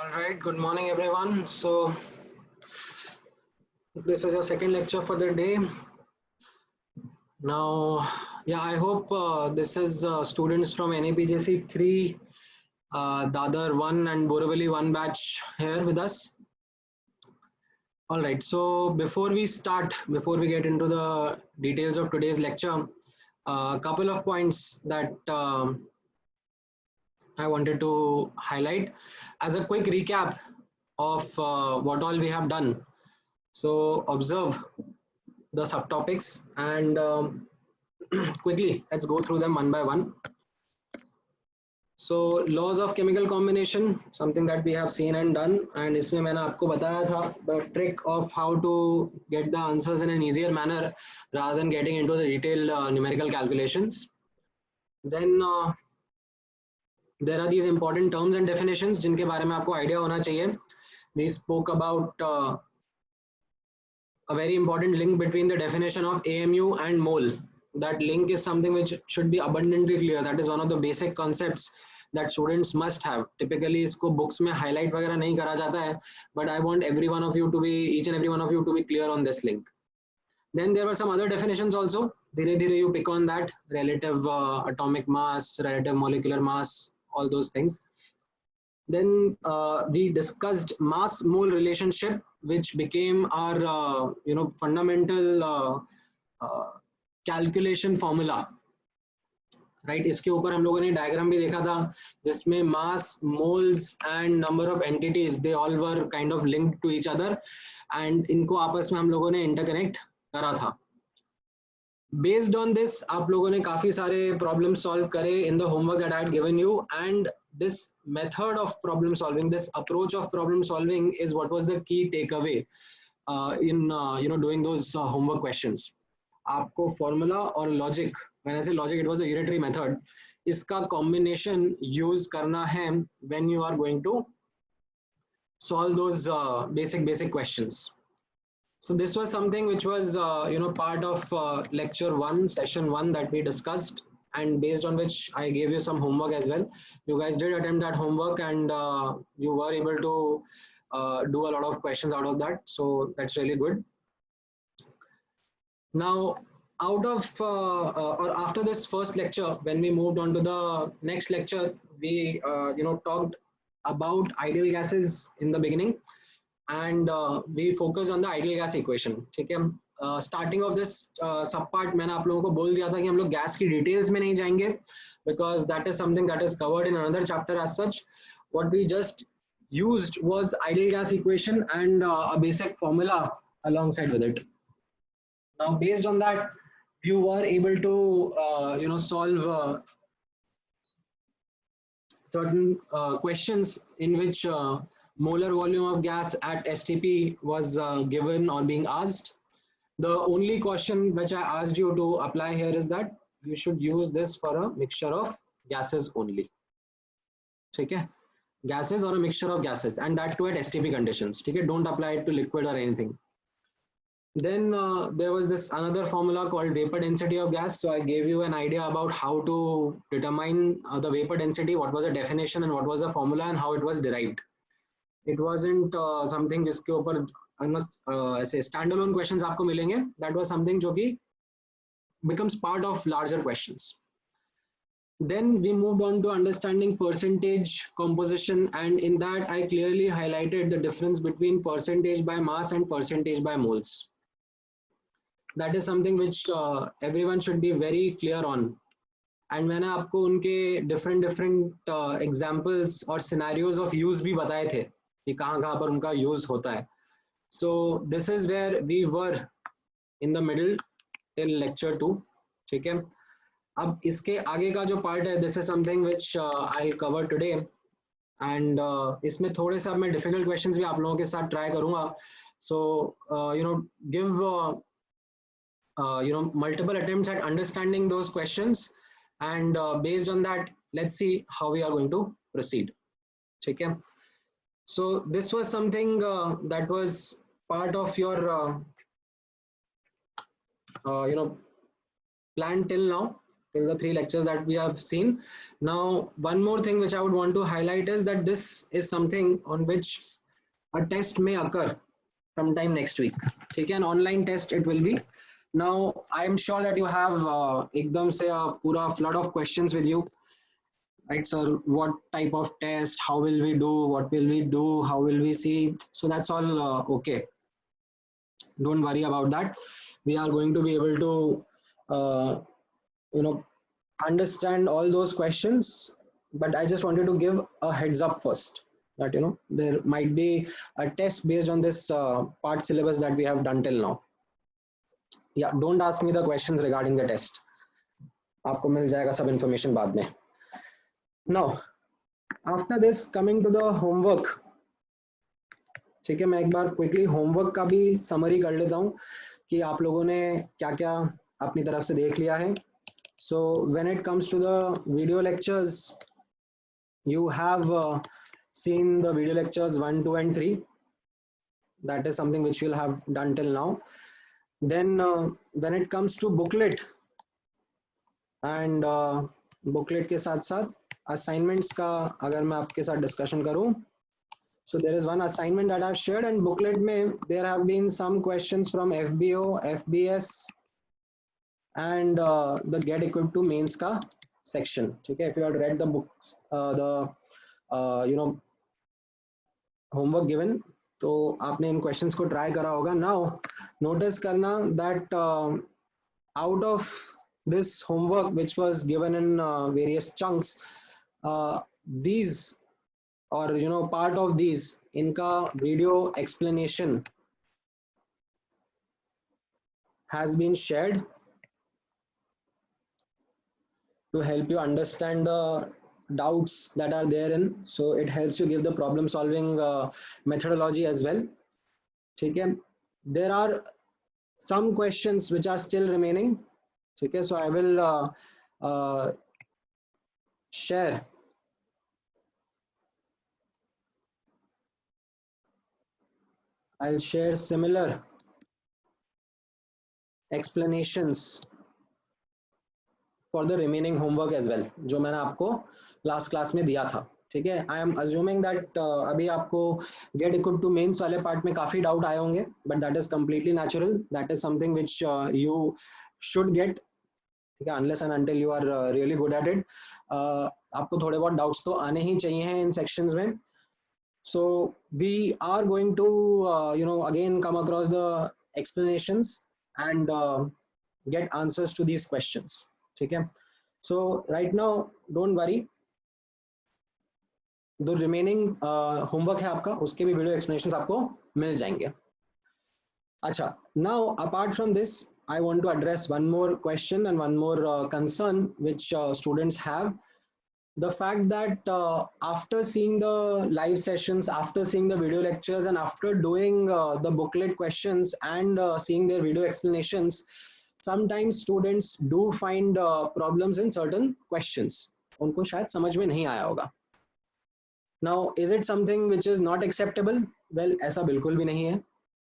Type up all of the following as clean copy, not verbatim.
All right, good morning everyone. So this is your second lecture for the day. Now, yeah, I hope this is students from NAPJC 3, Dadar 1 and Borivali 1 batch here with us. All right, so before we get into the details of today's lecture, a couple of points that I wanted to highlight as a quick recap of what all we have done. So observe the subtopics and quickly let's go through them one by one. So laws of chemical combination, something that we have seen and done, and इसमें मैंने आपको बताया था the trick of how to get the answers in an easier manner rather than getting into the detailed numerical calculations. Then there are these important terms and definitions जिनके बारे में आपको idea होना चाहिए. We spoke about a very important link between the definition of AMU and mole. That link is something which should be abundantly clear. That is one of the basic concepts that students must have. Typically इसको books में highlight वगैरह नहीं करा जाता है, but I want each and every one of you to be clear on this link. Then there were some other definitions also. धीरे धीरे you pick on that, relative atomic mass, relative molecular mass, all those things. Then we discussed mass mole relationship, which became our fundamental calculation formula. Right, इसके ऊपर हम लोगों ने diagram भी देखा था जिसमें mass, moles and number of entities, they all were kind of linked to each other and इनको आपस में हम लोगों ने interconnect करा था. Based on this, आप लोगों ने काफी सारे problems solve करे in the homework that I had given you, and this method of problem solving, this approach of problem solving is what was the key takeaway in doing those homework questions. आपको formula और logic, when I say logic, it was a unitary method, इसका combination use करना है when you are going to solve those basic questions. So this was something which was part of lecture 1, session 1 that we discussed, and based on which I gave you some homework as well. You guys did attempt that homework and you were able to do a lot of questions out of that, so that's really good. Now, out of or after this first lecture, when we moved on to the next lecture, we talked about ideal gases in the beginning, and we focused on the ideal gas equation. ठीक है, starting of this sub part मैंने आप लोगों को बोल दिया था कि हम लोग gas की details में नहीं जाएंगे because that is something that is covered in another chapter as such. What we just used was ideal gas equation and a basic formula alongside with it. Now based on that, you were able to solve certain questions in which molar volume of gas at STP was given or being asked. The only question which I asked you to apply here is that you should use this for a mixture of gases only. Okay? Gases or a mixture of gases, and that too at STP conditions. Okay? Don't apply it to liquid or anything. Then there was this another formula called vapor density of gas. So I gave you an idea about how to determine the vapor density, what was the definition and what was the formula and how it was derived. It wasn't something जिसके ऊपर ऐसे standalone questions आपको मिलेंगे. That was something जो कि becomes part of larger questions. Then we moved on to understanding percentage composition, and in that I clearly highlighted the difference between percentage by mass and percentage by moles. That is something which everyone should be very clear on. And मैंने आपको उनके different examples और scenarios of use भी बताए थे कि कहाँ पर उनका use होता है. So this is where we were in the middle till lecture 2. ठीक है, अब इसके आगे का जो part है, this is something which I'll cover today, and इसमें थोड़े से अब मैं difficult questions भी आप लोगों के साथ try करूँगा. So give multiple attempts at understanding those questions, and based on that, let's see how we are going to proceed. Okay? So this was something that was part of your plan till now. till the 3 lectures that we have seen. Now, one more thing which I would want to highlight is that this is something on which a test may occur sometime next week. Okay, an online test it will be. Now, I am sure that you have ekdam se a pura flood of questions with you. Right, sir, what type of test, how will we do, what will we do, how will we see? So that's all okay. Don't worry about that. We are going to be able to, you know, understand all those questions. But I just wanted to give a heads up first that, you know, there might be a test based on this part syllabus that we have done till now. Yeah, don't ask me the questions regarding the test. आपको मिल जाएगा सब information बाद में. Now, after this, coming to the homework. ठीक है, मैं एक बार क्विकली होमवर्क का भी समरी कर लेता हूँ कि आप लोगों ने क्या क्या अपनी तरफ से देख लिया है. So when it comes to the video lectures, you have seen the video lectures 1, 2 and 3. That is something which you'll have done till now. Then when it comes to booklet and booklet के साथ साथ assignments का अगर मैं आपके साथ discussion करूँ, so there is one assignment that I've shared, and booklet में there have been some questions from FBO, FBS and the get equipped to mains का section. ठीक है, if you had read the books, you know, homework given, तो आपने इन questions को try करा होगा. Now notice करना that out of this homework which was given in various chunks, these, or you know, part of these, इनका video explanation has been shared to help you understand the doubts that are therein. So it helps you give the problem solving methodology as well. Okay, there are some questions which are still remaining. Okay, so I will share I'll share similar explanations for the remaining homework as well, जो मैंने आपको last class में दिया था. ठीक है, I am assuming that अभी आपको get equipped to mains वाले part में काफी doubt आए होंगे, but that is completely natural. That is something which you should get. ठीक है, unless and until you are really good at it. आपको थोड़े बहुत doubts तो आने ही चाहिए हैं इन sections में. So we are going to you know, again come across the explanations and get answers to these questions. ठीक है, so right now don't worry, the remaining homework है आपका, उसके भी video explanations आपको मिल जाएंगे. अच्छा, now apart from this, I want to address one more question and one more concern which students have. The fact that after seeing the live sessions, after seeing the video lectures, and after doing the booklet questions and seeing their video explanations, sometimes students do find problems in certain questions. उनको शायद समझ में नहीं आया होगा. Now, is it something which is not acceptable? Well, ऐसा बिल्कुल भी नहीं है.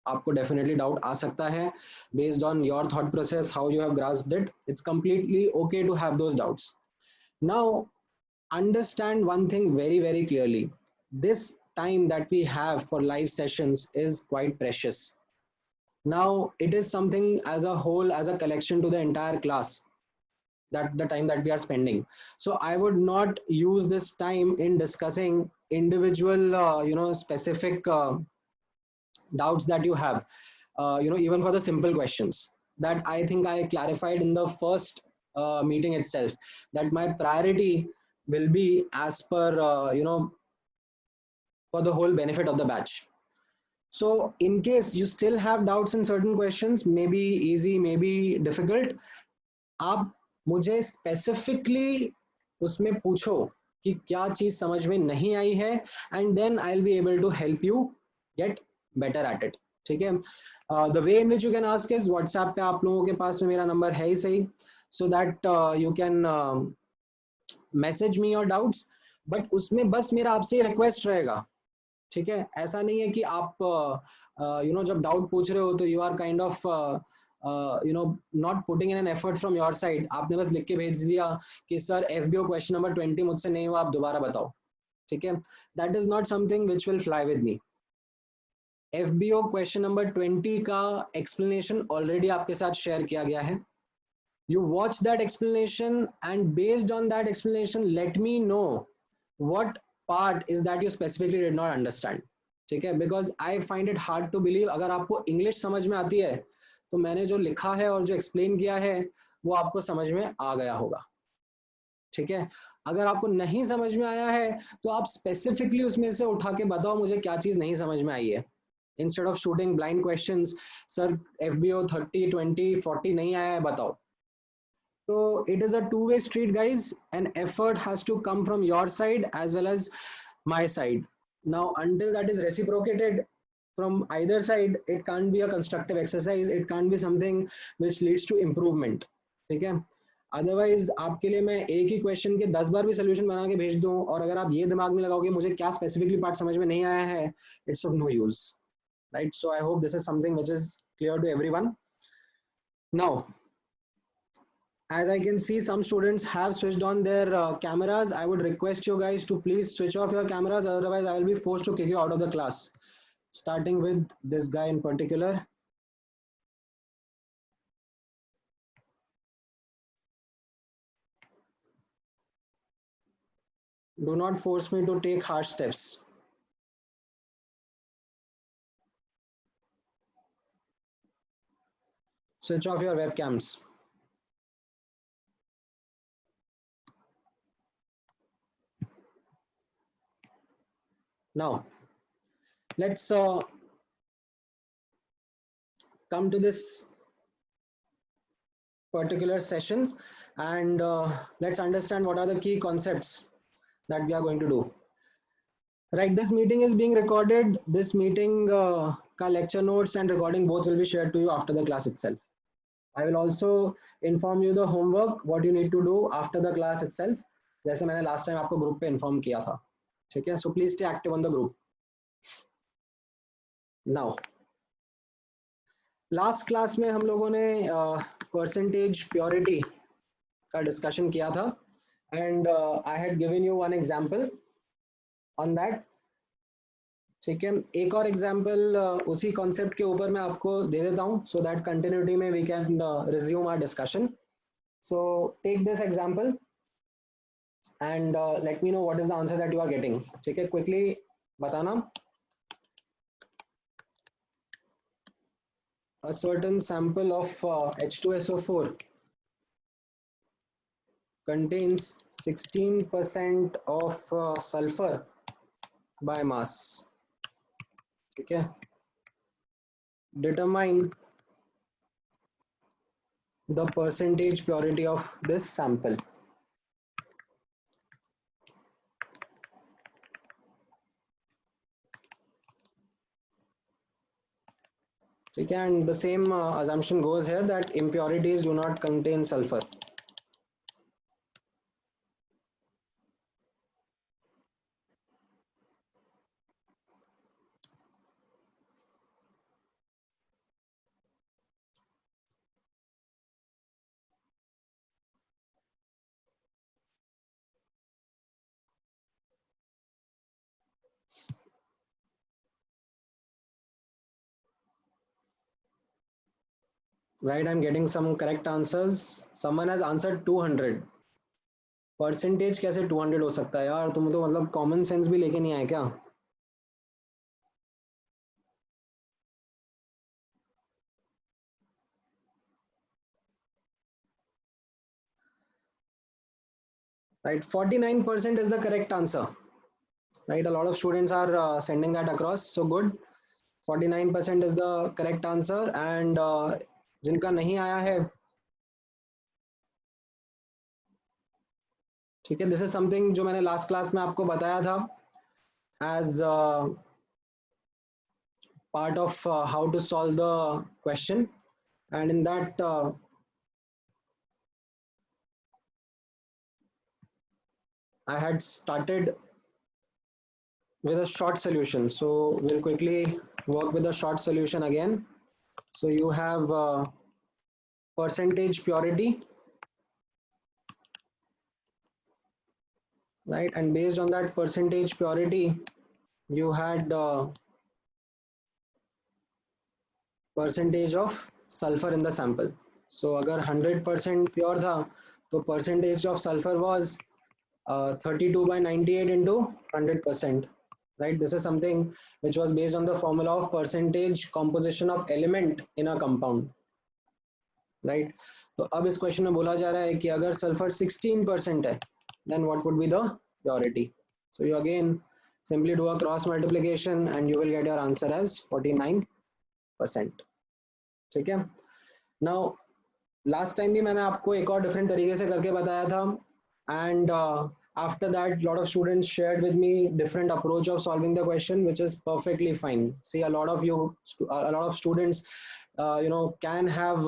आपको definitely doubt आ सकता है based on your thought process, how you have grasped it. It's completely okay to have those doubts. Now, understand one thing very, very clearly. This time that we have for live sessions is quite precious. Now, it is something as a whole, as a collection to the entire class, that the time that we are spending. So I would not use this time in discussing individual, you know, specific doubts that you have, you know, even for the simple questions that I think I clarified in the first meeting itself, that my priority will be as per, you know, for the whole benefit of the batch. So in case you still have doubts in certain questions, maybe easy, maybe difficult, आप मुझे specifically उसमें पूछो कि क्या चीज समझ में नहीं आई है, and then I'll be able to help you get better at it. ठीक है, the way in which you can ask is WhatsApp पे आप लोगों के पास में मेरा नंबर है ही सही, so that you can message me your doubts, but उसमें बस मेरा आपसे request रहेगा. ठीक है, ऐसा नहीं है कि आप you know, जब डाउट पूछ रहे हो तो you are kind of not putting in an effort from your side. आपने बस लिख के भेज दिया कि सर FBO क्वेश्चन नंबर 20 मुझसे नहीं हुआ, आप दोबारा बताओ, ठीक है? That is not something which will fly with me. FBO question number 20 का एक्सप्लेनेशन ऑलरेडी आपके साथ शेयर किया गया है. You watch that explanation and based on that explanation, let me know what part is that you specifically did not understand. ठीक है? Because I find it hard to believe अगर आपको English समझ में आती है तो मैंने जो लिखा है और जो एक्सप्लेन किया है वो आपको समझ में आ गया होगा. ठीक है? अगर आपको नहीं समझ में आया है तो आप स्पेसिफिकली उसमें से उठा के बताओ मुझे क्या चीज नहीं समझ में आई है. Instead of shooting blind questions, sir FBO 30, 20, 40 नहीं आया है, बताओ. So it is a two-way street, guys, and effort has to come from your side as well as my side. Now, until that is reciprocated from either side, it can't be a constructive exercise. It can't be something which leads to improvement. ठीक है? Otherwise, आपके लिए मैं एक ही question के 10 बार भी solution बना के भेज दूं और अगर आप ये दिमाग में लगाओगे मुझे क्या स्पेसिफिकली पार्ट समझ में नहीं आया है, it's of no use, right? So I hope this is something which is clear to everyone. Now, as I can see, some students have switched on their cameras. I would request you guys to please switch off your cameras. Otherwise, I will be forced to kick you out of the class. Starting with this guy in particular. Do not force me to take harsh steps. Switch off your webcams. Now, let's come to this particular session and let's understand what are the key concepts that we are going to do. Right, this meeting is being recorded. This meeting ka lecture notes and recording both will be shared to you after the class itself. I will also inform you the homework, what you need to do after the class itself. जैसे मैंने last time आपको group पे inform किया था, ठीक है? So please stay active on the group. Now, last class में हम लोगों ने percentage purity का discussion किया था, and I had given you one example on that. ठीक है, एक और एग्जाम्पल उसी कॉन्सेप्ट के ऊपर मैं आपको दे देता हूँ सो दैट कंटिन्यूटी में we can resume our discussion. So take this example and let me know what is the answer that you are getting. ठीक है, क्विकली बताना. A certain sample of H2SO4 contains 16% of sulfur by mass. ठीक है, determine the percentage purity of this sample. ठीक है, and the same assumption goes here that impurities do not contain sulfur. Right, I'm getting some correct answers. Someone has answered 200. Percentage कैसे 200 हो सकता है यार? तुम तो मतलब कॉमन सेंस भी लेके नहीं आए क्या? Right, 49% is the correct answer. Right, a lot of students are sending that across, so good. 49% is the correct answer and जिनका नहीं आया है, ठीक है, दिस इज समथिंग जो मैंने लास्ट क्लास में आपको बताया था as part of how to solve the question, and in that I had started with a short solution, so we'll quickly work with a short solution again. So you have percentage purity, right? And based on that percentage purity, you had percentage of sulfur in the sample. So अगर 100% pure था तो percentage of sulfur was 32 by 98 into 100%, right? This is something which was based on the formula of percentage composition of element in a compound, right? तो अब इस question में बोला जा रहा है कि अगर सल्फर 16% है then what would be the purity? So you again simply do a cross multiplication and you will get your answer as 49%. ठीक है? Now last time भी मैंने आपको एक और different तरीके से करके बताया था, and after that lot of students shared with me different approach of solving the question, which is perfectly fine. See, a lot of students can have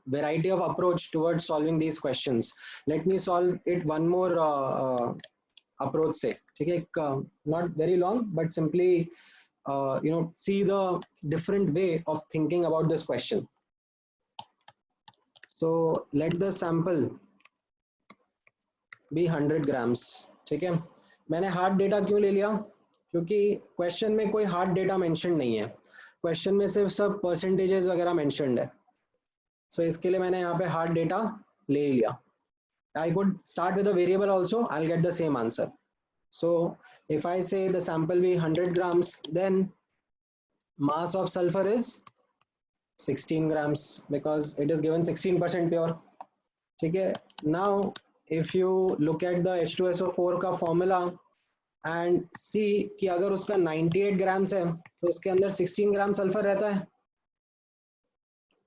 variety of approach towards solving these questions. Let me solve it one more approach से, ठीक है? Not very long, but simply see the different way of thinking about this question. So let the sample be 100 grams. ठीक है? मैंने hard data क्यों ले लिया? क्योंकि क्वेश्चन में कोई हार्ड डेटा मेंशन नहीं है, क्वेश्चन में सिर्फ सब परसेंटेजेस वगैरह मेंशनड है. So इसके लिए मैंने यहाँ पे हार्ड डेटा ले लिया. I could start with a variable also, I'll get the same answer. So if I say the sample be 100 grams, then mass of sulfur is 16 grams because it is given 16% pure. ठीक है? Now if you look at the H2SO4 का formula and see कि अगर उसका 98 grams है तो उसके अंदर 16 ग्राम सल्फर रहता है.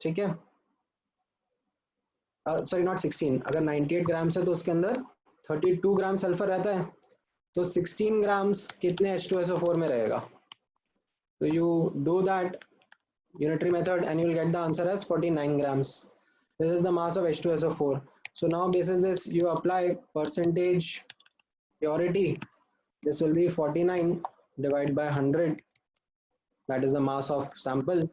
ठीक है? सॉरी नॉट 16, अगर 98 ग्राम्स है तो उसके अंदर 32 ग्राम सल्फर रहता है, तो 16 ग्राम्स कितने H2SO4 में रहेगा? तो you do that unitary method and you will get the answer as 49 grams. This is the mass of H2SO4. So now basis this you apply percentage purity. This will be 49 divided by 100, that is the mass of sample,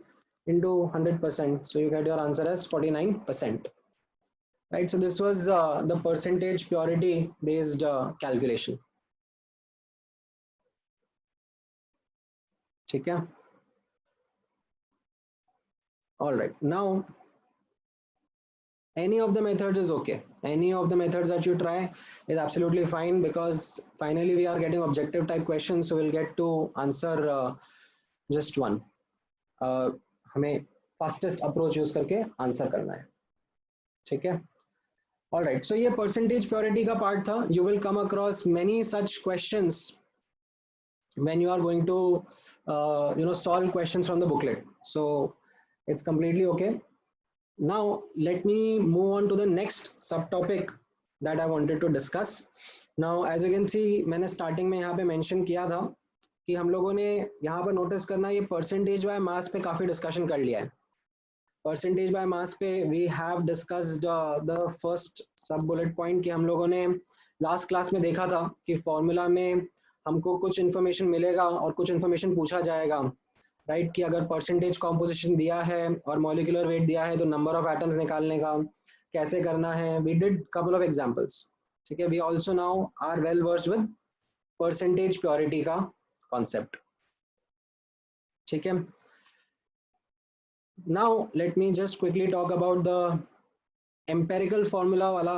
into 100%. So you get your answer as 49%. Right, so this was the percentage purity based calculation. ठीक है? All right, now any of the methods is okay. Any of the methods that you try is absolutely fine because finally we are getting objective type questions, so we'll get to answer just one. हमें fastest approach use करके answer करना है. ठीक है? All right, so ये percentage purity का part था. You will come across many such questions when you are going to solve questions from the booklet. So it's completely okay. Now let me move on to the next subtopic that I wanted to discuss. Now as you can see, मैंने starting में यहाँ पे mention किया था कि हम लोगों ने यहाँ पर notice करना ये percentage by mass पे काफी discussion कर लिया है. परसेंटेज बाय मास पे we have discussed the first sub bullet point कि हम लोगों ने लास्ट क्लास में देखा था कि फॉर्मूला में हमको कुछ इन्फॉर्मेशन मिलेगा और कुछ इन्फॉर्मेशन पूछा जाएगा, राइट? कि अगर परसेंटेज कॉम्पोजिशन दिया है और मॉलिक्यूलर वेट दिया है तो नंबर ऑफ एटम्स निकालने का कैसे करना है. We did couple of examples. ठीक है? We also now are well versed with percentage purity का कॉन्सेप्ट. ठीक है? Now let me just quickly talk about the empirical formula wala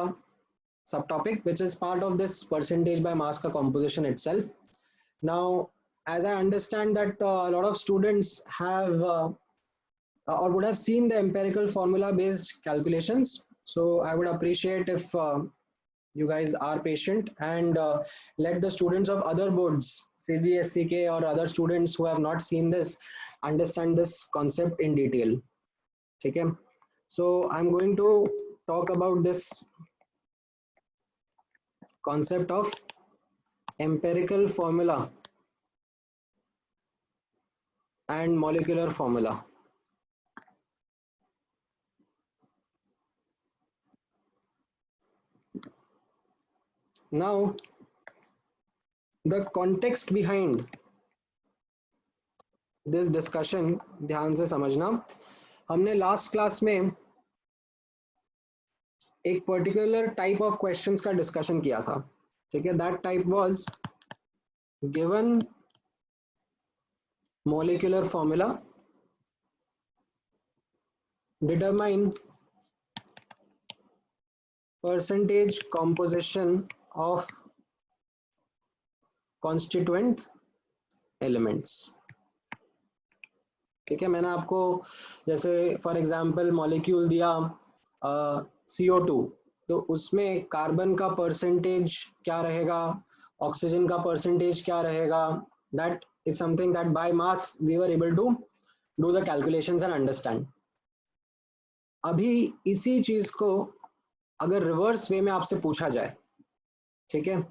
subtopic, which is part of this percentage by mass ka composition itself. Now as I understand that a lot of students have or would have seen the empirical formula based calculations, so I would appreciate if you guys are patient and let the students of other boards, CBSE or other students who have not seen this, understand this concept in detail. Okay, so I'm going to talk about this concept of empirical formula and molecular formula. Now the context behind this discussion, ध्यान से समझना. हमने last class में एक particular type of questions का discussion किया था, ठीक है. That type was given molecular formula, determine percentage composition of constituent elements. ठीक है, मैंने आपको जैसे फॉर एग्जांपल मॉलिक्यूल दिया CO2, तो उसमें कार्बन का परसेंटेज क्या रहेगा, ऑक्सीजन का परसेंटेज क्या रहेगा. That is something that by mass we were able to do the calculations and understand. अभी इसी चीज को अगर रिवर्स वे में आपसे पूछा जाए, ठीक है,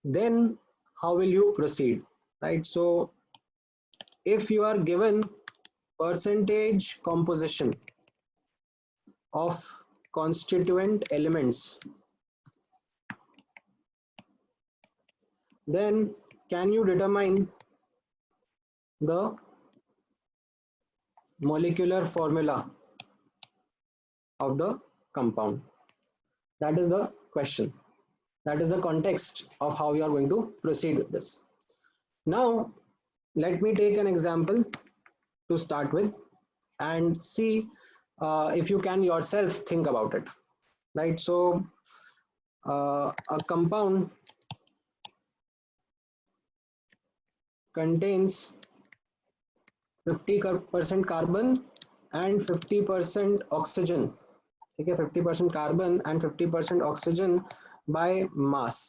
then how will you proceed, right. So if you are given percentage composition of constituent elements, then can you determine the molecular formula of the compound? That is the question. That is the context of how you are going to proceed with this. Now let me take an example to start with and see if you can yourself think about it, right. So a compound contains 50% carbon and 50% oxygen, ठीक है, 50% carbon and 50% oxygen by mass.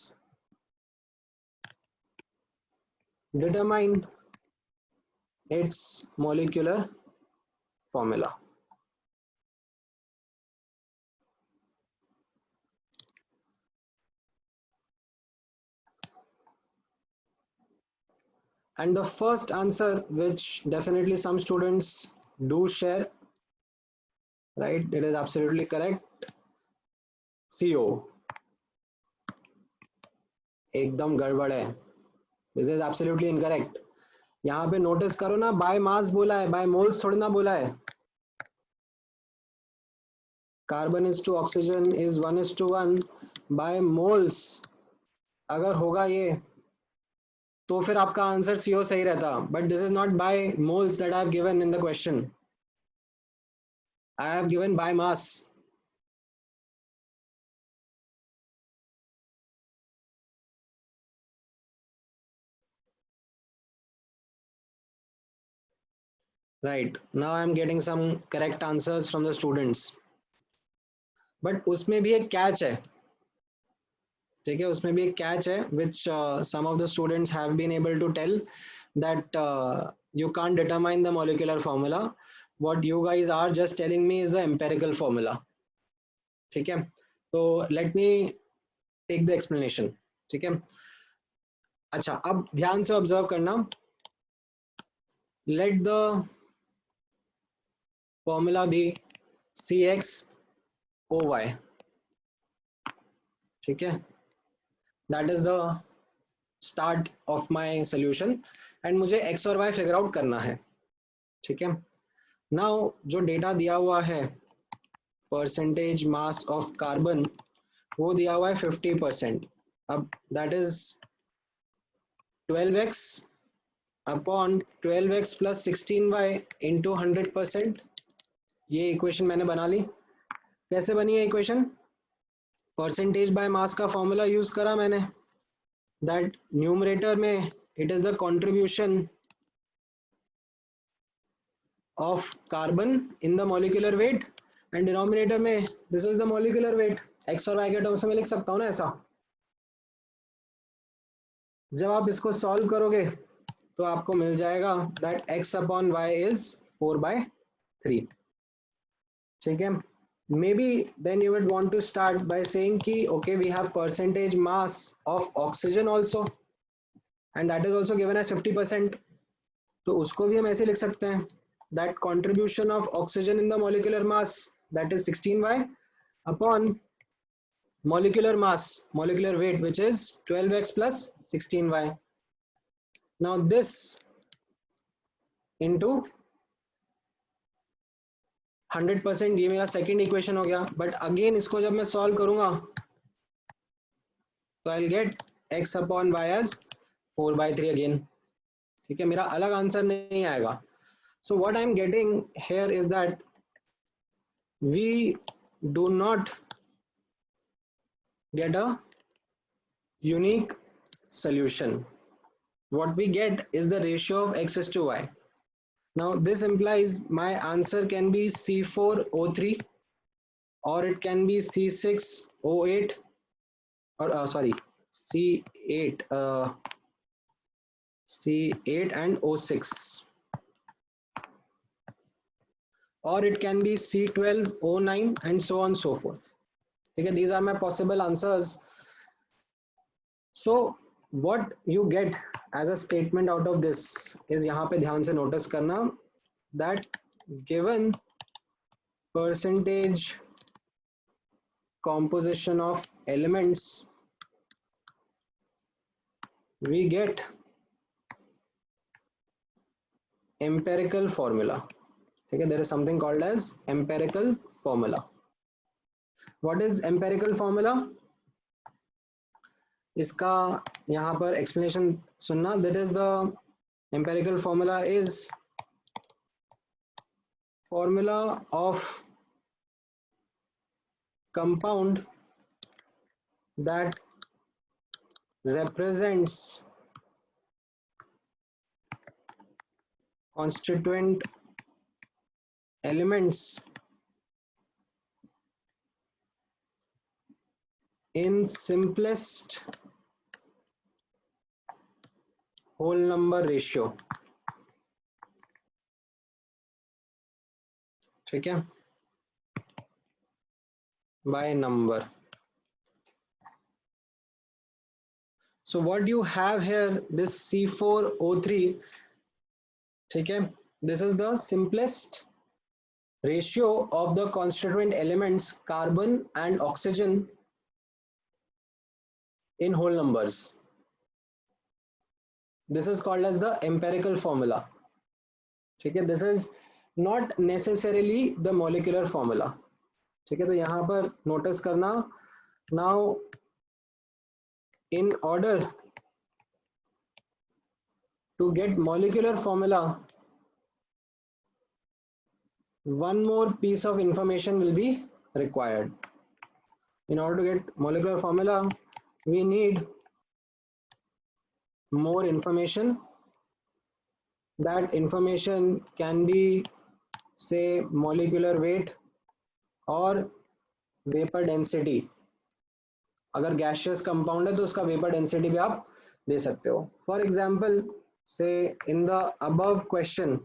Determine its molecular formula. And the first answer, which definitely some students do share, right, it is absolutely correct, CO. एकदम गड़बड़ है, this is absolutely incorrect. यहाँ पे notice करो ना, by mass बोला है, bye moles थोड़ी ना बोला है. Carbon is two oxygen is 1:1 by moles. अगर होगा ये तो फिर आपका आंसर CO सही रहता, but this is not by moles that I have given in the question. I have given by mass. Right, now I am getting some correct answers from the students, but उसमें भी एक catch है, ठीक है, उसमें भी एक catch है, which some of the students have been able to tell that you can't determine the molecular formula. What you guys are just telling me is the empirical formula. ठीक है, तो let me take the explanation. ठीक है, अच्छा, अब ध्यान से observe करना. Let the formula be CXOY. ठीक है, that is the start of my solution and मुझे x और y फिगर आउट करना है. ठीक है, नाउ जो डेटा दिया हुआ है परसेंटेज मास ऑफ कार्बन, वो दिया हुआ है 50%. अब that is 12x upon 12x plus 16y into 100%. ये इक्वेशन मैंने बना ली. कैसे बनी है इक्वेशन? परसेंटेज बाय मास का फॉर्मूला यूज करा मैंने. दैट न्यूमरेटर में it is the contribution of carbon in the molecular weight and denominator में this is the molecular weight. X और वाई के टर्म्स में लिख सकता हूँ ना ऐसा. जब आप इसको सॉल्व करोगे तो आपको मिल जाएगा that x upon y is 4/3. ठीक है, maybe then you would want to start by saying कि okay we have percentage mass of oxygen also and that is also given as 50%. तो उसको भी हम ऐसे लिख सकते हैं that contribution of oxygen in the molecular mass that is 16y upon molecular mass, molecular weight, which is 12x plus 16y. Now this into 100%, ये मेरा सेकेंड इक्वेशन हो गया, बट अगेन इसको जब मैं सॉल्व करूंगा तो I will get x upon y as 4/3 again. ठीक है, मेरा अलग आंसर नहीं आएगा। So what I am getting here is that we do not get a unique solution. What we get is the ratio of x is to y. Now this implies my answer can be C4O3 or it can be C6O8 or sorry C8 C8 and O6, or it can be C12O9 and so on so forth. Okay, these are my possible answers. So what you get as a statement out of this is, यहाँ पे ध्यान से notice करना, that given percentage composition of elements we get empirical formula. ठीक है, there is something called as empirical formula. What is empirical formula? इसका यहाँ पर explanation सुनना. That is the empirical formula is formula of compound that represents constituent elements in simplest whole number ratio. ठीक है, by number. So what you have here, this C4O3, ठीक है, this is the simplest ratio of the constituent elements carbon and oxygen in whole numbers. This is called as the empirical formula. ठीक है, this is not necessarily the molecular formula. ठीक है, तो यहाँ पर notice करना. Now in order to get molecular formula, one more piece of information will be required. In order to get molecular formula, we need more information. That information can be, say, molecular weight or vapor density. अगर gaseous compound है तो उसका vapor density भी आप दे सकते हो. For example, say in the above question,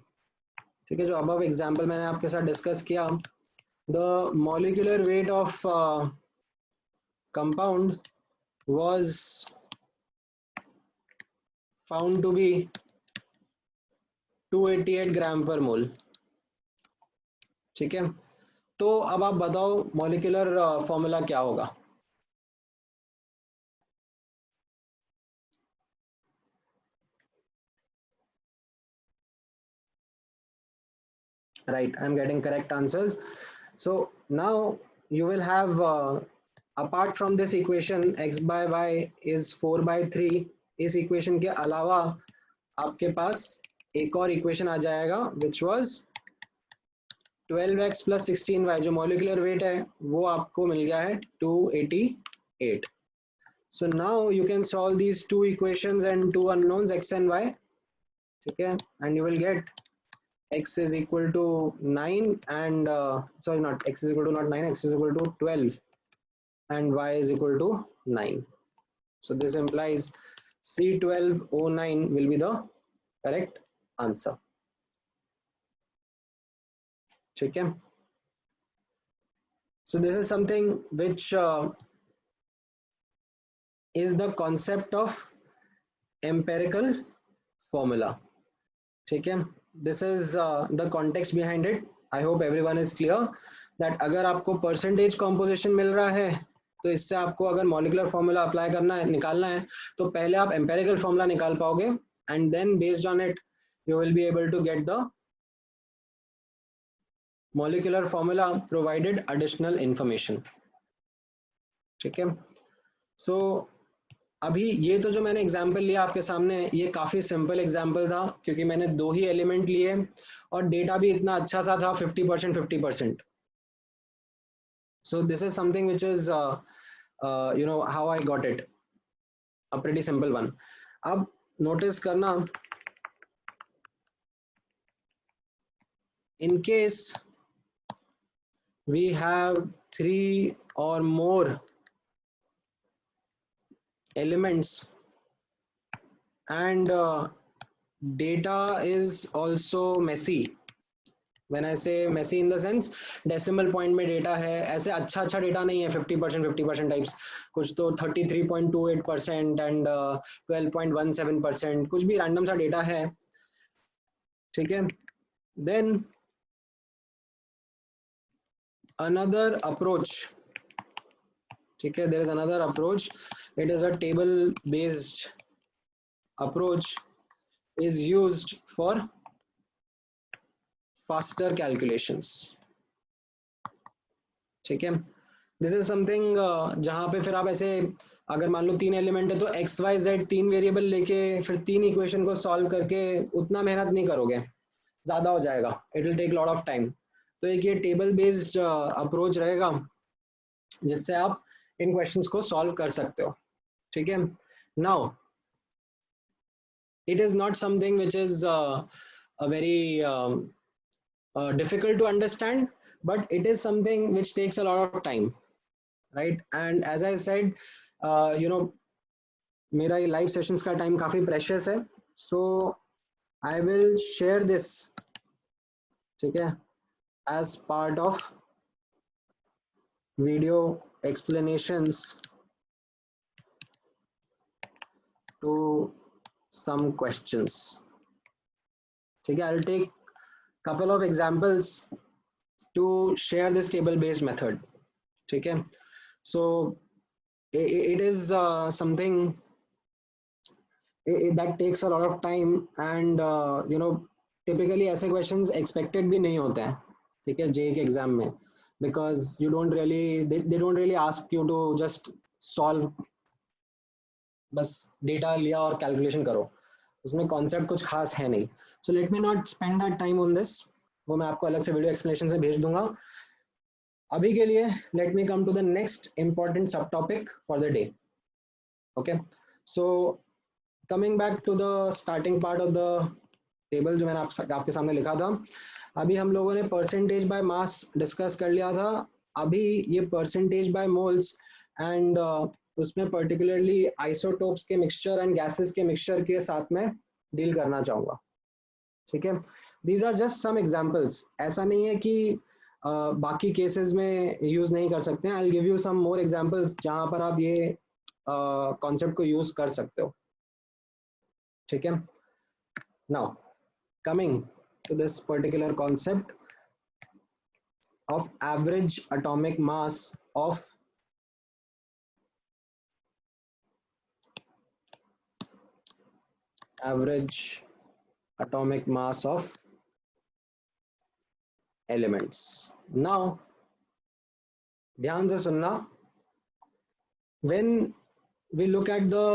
ठीक है, जो above example मैंने आपके साथ discuss किया, the molecular weight of compound was found to be 288 gram per मोल. ठीक है, तो अब आप बताओ मॉलिक्यूलर फॉर्मूला क्या होगा. Right, I'm getting correct answers. So now you will have apart from this equation x by y is 4/3. इस equation के अलावा आपके पास एक और equation आ जाएगा which was 12x plus 16y. जो molecular weight है वो आपको मिल गया है 288. So now you can solve these two equations and two unknowns x and y. ठीक है, and you will get x is equal to 9 and sorry, not x is equal to not 9, x is equal to 12 and y is equal to 9. So this implies C12O9 will be the correct answer. ठीक है, so this is something which is the concept of empirical formula. ठीक है, this is the context behind it. I hope everyone is clear that अगर आपको percentage composition मिल रहा है तो इससे आपको अगर molecular formula apply करना है, निकालना है, तो पहले आप empirical formula निकाल पाओगे and then based on it you will be able to get the molecular formula provided additional information. ठीक है, so अभी ये तो जो मैंने एग्जांपल लिया आपके सामने, ये काफी सिंपल एग्जांपल था क्योंकि मैंने दो ही एलिमेंट लिए और डेटा भी इतना अच्छा सा था, 50% 50%. So this is something which is how I got it, a pretty simple one. अब notice करना, in case we have 3 or more elements and data is also messy. When I say messy in the sense decimal point में data है, ऐसे अच्छा data नहीं है, 50% 50% types, कुछ तो 33.28% and 12.17%, कुछ भी random सा data है, ठीक है. Then another approach, ठीक है, there is another approach, it is a table based approach, is used for faster calculations. ठीक है, दिस इज समथिंग जहां पे फिर आप ऐसे अगर मान लो 3 एलिमेंट है तो एक्स वाई जेड 3 वेरिएबल लेके फिर 3 इक्वेशन को सॉल्व करके उतना मेहनत नहीं करोगे, ज्यादा हो जाएगा, it will take lot of time. तो एक ये टेबल बेस्ड अप्रोच रहेगा जिससे आप इन क्वेश्चंस को सॉल्व कर सकते हो. ठीक है, now it is not something which is a very difficult to understand, but it is something which takes a lot of time, right? And as I said, मेरा ये लाइव सेशंस का time काफी precious है, so I will share this, ठीक है, as part of video explanations to some questions. ठीक है, I'll take couple of examples to share this table based method. ठीक है, so it is something that takes a lot of time and typically ऐसे questions expected भी नहीं होते हैं, ठीक है, JEE के एग्जाम में, because you don't really they don't really ask you to just solve, बस डेटा लिया और कैलकुलेशन करो, उसमें कॉन्सेप्ट कुछ खास है नहीं. So let me not spend that time on this, वो मैं आपको अलग से वीडियो एक्सप्लेनेशन में भेज दूंगा. अभी के लिए let me come to the next important subtopic for the day. Okay, so coming back to the starting part of the table जो मैंने आपके सामने लिखा था. अभी हम लोगों ने परसेंटेज बाय मास डिस्कस कर लिया था. अभी ये परसेंटेज बाय मोल्स एंड उसमें पर्टिकुलरली आइसोटोप्स के मिक्सचर एंड गैसेस के मिक्सचर के साथ में डील करना चाहूँगा. ठीक है, these are just some examples, ऐसा नहीं है कि बाकी केसेस में यूज नहीं कर सकते हैं. I will give you some more examples जहां पर आप ये कॉन्सेप्ट को यूज कर सकते हो. ठीक है, now coming to this particular concept of average atomic mass of average atomic mass of elements. Now ध्यान से सुनना, when we look at the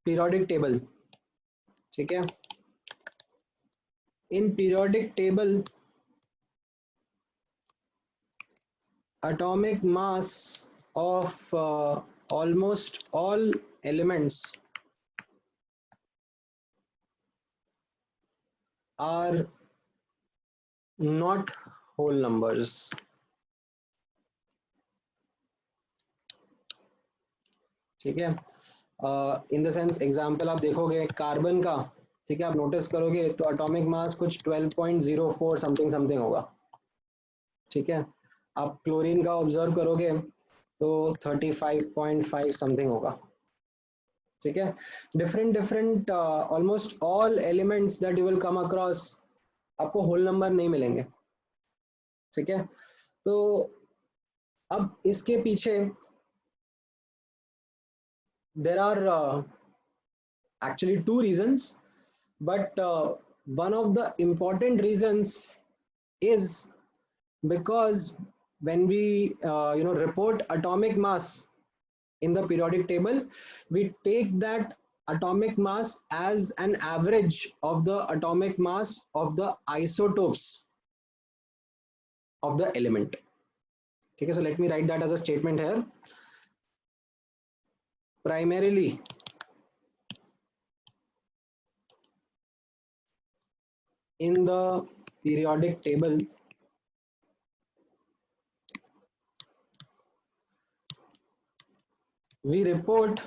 periodic table, ठीक है, in periodic table atomic mass of almost all elements are not whole numbers. ठीक है, in the sense example आप देखोगे carbon का, ठीक है, आप नोटिस करोगे तो एटॉमिक मास कुछ 12.04 समथिंग समथिंग होगा. ठीक है, आप क्लोरीन का ऑब्जर्व करोगे तो 35.5 समथिंग होगा. ठीक है, different almost all elements that you will come across आपको होल नंबर नहीं मिलेंगे. ठीक है, तो अब इसके पीछे there are actually two reasons, but one of the important reasons is Because when we report atomic mass in the periodic table, we take that atomic mass as an average of the atomic mass of the isotopes of the element. Okay, so let me write that as a statement here. Primarily, in the periodic table, we report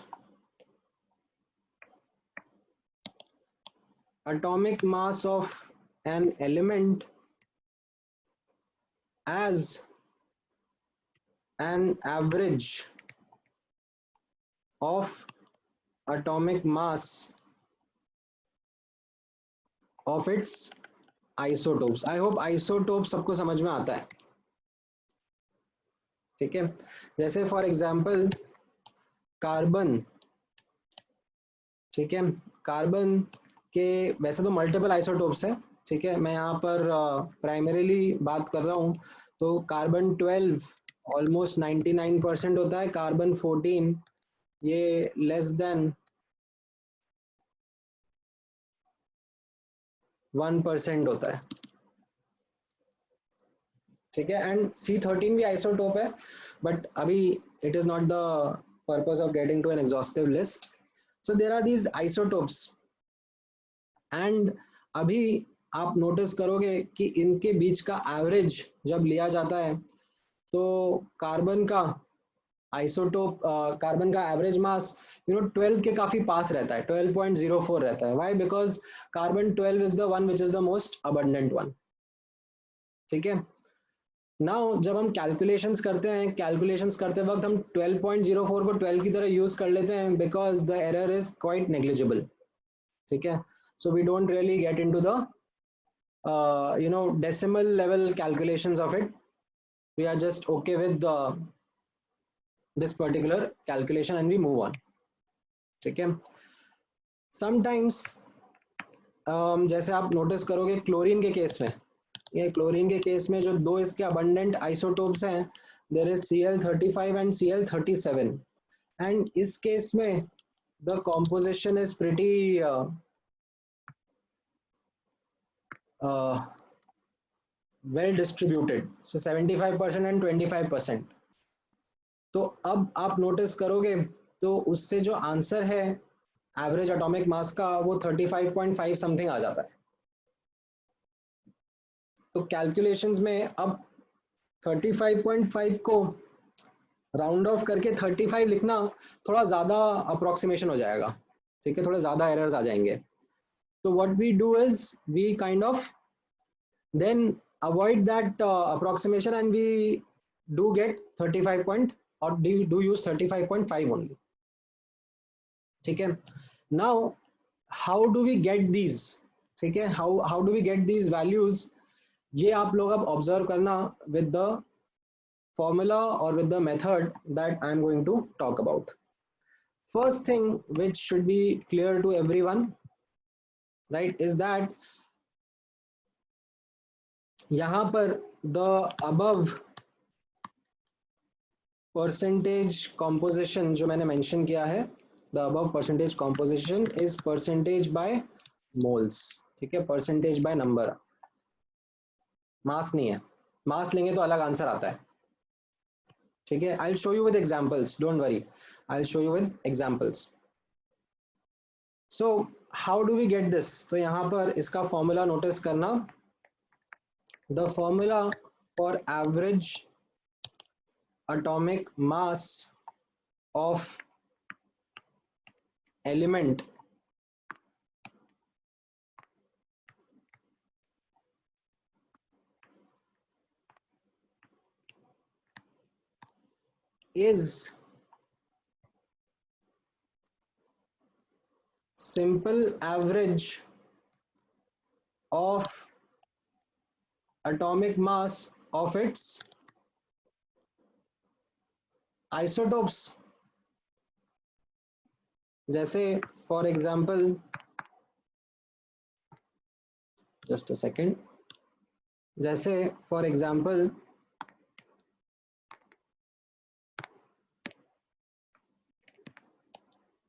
atomic mass of an element as an average of atomic mass of its isotopes. I hope isotopes सबको समझ में आता है. ठीक है, जैसे for example carbon. ठीक है, कार्बन के वैसे तो मल्टीपल आइसोटोप्स है. ठीक है, मैं यहाँ पर प्राइमरीली बात कर रहा हूँ. तो कार्बन 12 ऑलमोस्ट 99% होता है. कार्बन 14 ये लेस देन 1% होता है. ठीक है, एंड C13 भी आइसोटोप है, बट अभी it is not the purpose of getting to an exhaustive list. So there are these isotopes, and अभी आप नोटिस करोगे कि इनके बीच का एवरेज जब लिया जाता है तो कार्बन का आइसोटोप, कार्बन का एवरेज मास 12 के काफी पास रहता है. 12.04 रहता है. Why? Because carbon 12 is the one which is the most abundant one. ठीक है, नाउ जब हम कैलकुलेशंस करते हैं, कैलकुलेशंस करते वक्त हम 12.04 को 12 की तरह यूज कर लेते हैं because the error is quite negligible. ठीक है, so we don't really get into the decimal level calculations of it. We are just okay with this particular calculation and we move on. ठीक है, sometimes जैसे आप notice करोगे chlorine के case में, ये क्लोरीन के केस में जो दो इसके अबंडेंट आइसोटोप्स हैं, there is Cl35 and Cl37, and इस केस में the composition is pretty well distributed. So 75% and 25%. तो अब आप नोटिस करोगे तो उससे जो आंसर है एवरेज एटॉमिक मास का वो 35.5 समथिंग आ जाता है. तो कैलकुलेशंस में अब 35.5 को राउंड ऑफ करके 35 लिखना थोड़ा ज़्यादा अप्रोक्सीमेशन हो जाएगा. ठीक है, थोड़े ज़्यादा एरर्स आ जाएंगे. तो what we do is we kind of then avoid that approximation and we do get 35 point or do use 35.5 only. ठीक है, now how do we get these? ठीक है, how do we get these values? ये आप लोग अब observe करना with the formula or with the method that I am going to talk about. First thing which should be clear to everyone, right, is that यहाँ पर the above percentage composition जो मैंने mention किया है, the above percentage composition is percentage by moles. ठीक है, percentage by number, मास नहीं है. मास लेंगे तो अलग आंसर आता है. ठीक है, I will show you with examples, don't worry, I will show you with examples. So how do we get this? तो यहाँ पर इसका फॉर्मूला नोटिस करना. The formula for average atomic mass of element is simple average of atomic mass of its isotopes. जैसे for example, just a second, जैसे for example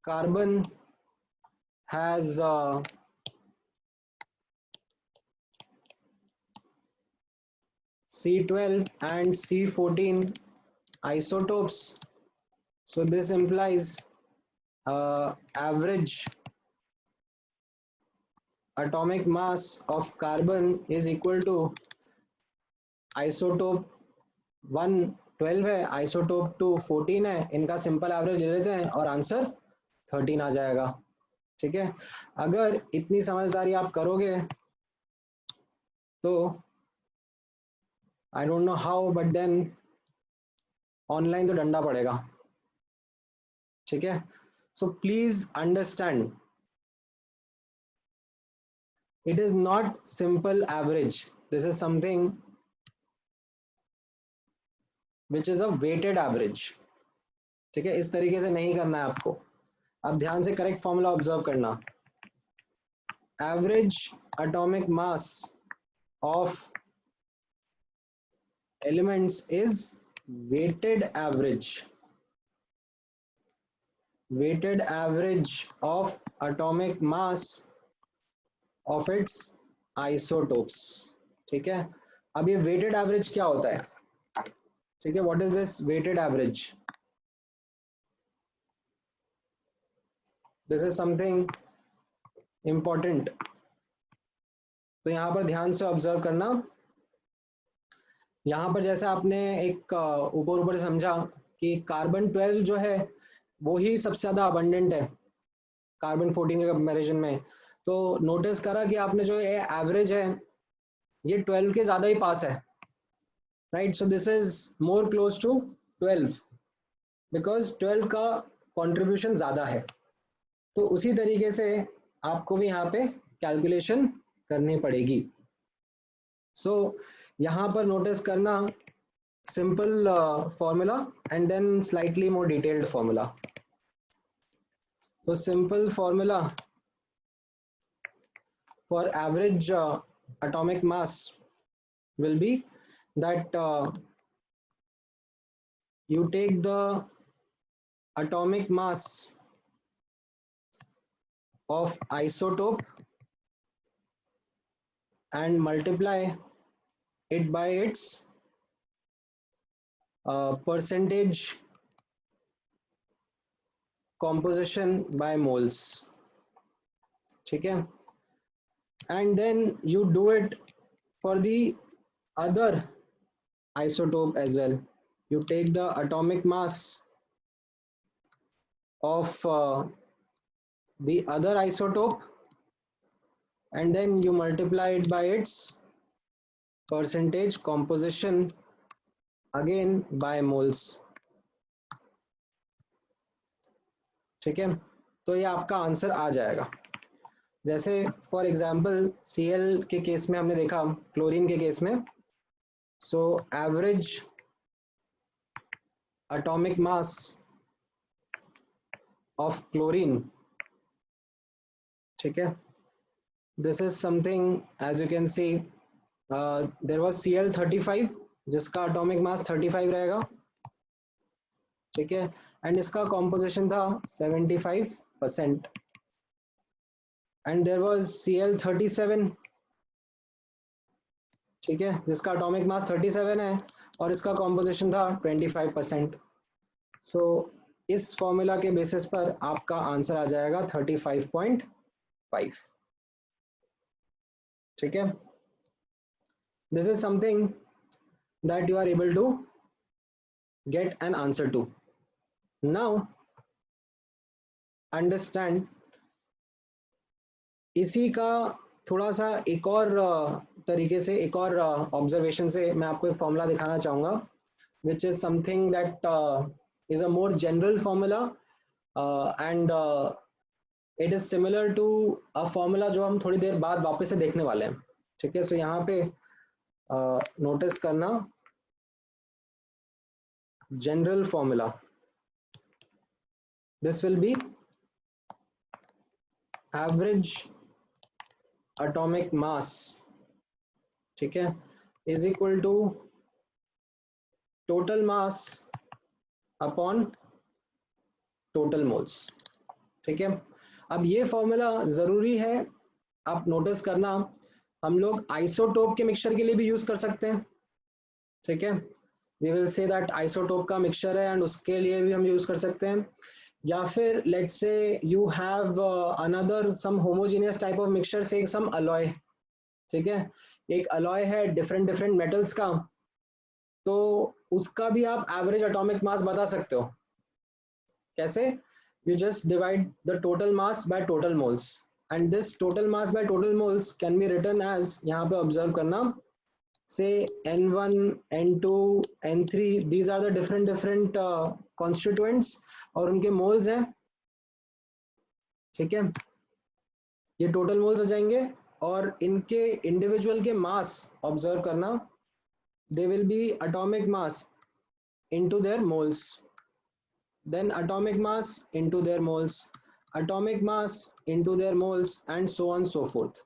carbon has C12 and C14 isotopes. So this implies average atomic mass of carbon is equal to isotope 1 12 है, isotope 2 14 है, इनका simple average ले लेते हैं और answer 13 आ जाएगा। ठीक है, अगर इतनी समझदारी आप करोगे तो I don't know how but then online तो डंडा पड़ेगा। ठीक है, so please understand it is not simple average, this is something which is a weighted average। ठीक है, इस तरीके से नहीं करना है आपको, अब ध्यान से करेक्ट फॉर्मूला ऑब्जर्व करना। Average atomic mass of elements is weighted average, weighted average of atomic mass of its isotopes। ठीक है, अब ये weighted average क्या होता है? ठीक है, what is this weighted average? This is something important, तो यहां पर ध्यान से ऑब्जर्व करना। यहां पर जैसे आपने एक ऊपर ऊपर समझा कि कार्बन 12 जो है वो ही सबसे ज्यादा अबंडेंट है कार्बन 14 के कंपैरिजन में, तो नोटिस करा कि आपने जो ये एवरेज है ये 12 के ज्यादा ही पास है, right? So this is more close to 12 because 12 का कंट्रीब्यूशन ज्यादा है। तो उसी तरीके से आपको भी यहाँ पे कैलकुलेशन करनी पड़ेगी। सो यहाँ पर नोटिस करना simple formula and then slightly more detailed formula. तो simple formula for average atomic mass will be that you take the atomic mass of isotope and multiply it by its percentage composition by moles। ठीक है, and then you do it for the other isotope as well। You take the atomic mass of the other isotope and then you multiply it by its percentage composition again by moles। ठीक है, तो ये आपका answer आ जाएगा। जैसे for example Cl के case में हमने देखा, क्लोरीन के केस में, so average atomic mass of chlorine, ठीक है, this is something as you can see there was Cl35 जिसका एटॉमिक मास 35 रहेगा। ठीक है, एंड इसका कॉम्पोजिशन था 75%। एंड देयर वाज Cl37, ठीक है, जिसका एटॉमिक मास 37 है और इसका कॉम्पोजिशन था 25%। सो इस फॉर्मूला के बेसिस पर आपका आंसर आ जाएगा 35.5। ठीक है, this is something that you are able to get an answer too. Now understand, इसी का थोड़ा सा एक और तरीके से, एक और ऑब्जर्वेशन से मैं आपको एक फॉर्मूला दिखाना चाहूंगा which is something that is a more general formula and it is similar to a formula जो हम थोड़ी देर बाद वापस से देखने वाले हैं। ठीक है, सो यहाँ पे नोटिस करना general formula, this will be average atomic mass, ठीक है, is equal to total mass upon total moles। ठीक है, अब ये फॉर्मूला जरूरी है, आप नोटिस करना, हम लोग आइसोटोप के मिक्सचर के लिए भी यूज कर सकते हैं, ठीक है, we will say that isotope का मिक्सचर है एंड उसके लिए भी हम यूज कर सकते हैं, या फिर let's say you have another some homogeneous type of mixture say some alloy, ठीक है, एक अलॉय है डिफरेंट डिफरेंट मेटल्स का, तो उसका भी आप एवरेज एटॉमिक मास बता सकते हो, कैसे, you just divide the total mass by total moles and this total mass by total moles can be written as, यहाँ पे observe करना, say n1 n2 n3, these are the different constituents और उनके moles हैं, ठीक है, ये total moles हो जाएंगे और इनके individual के mass observe करना, they will be atomic mass into their moles, then atomic mass into their moles, atomic mass into their moles and so on so forth.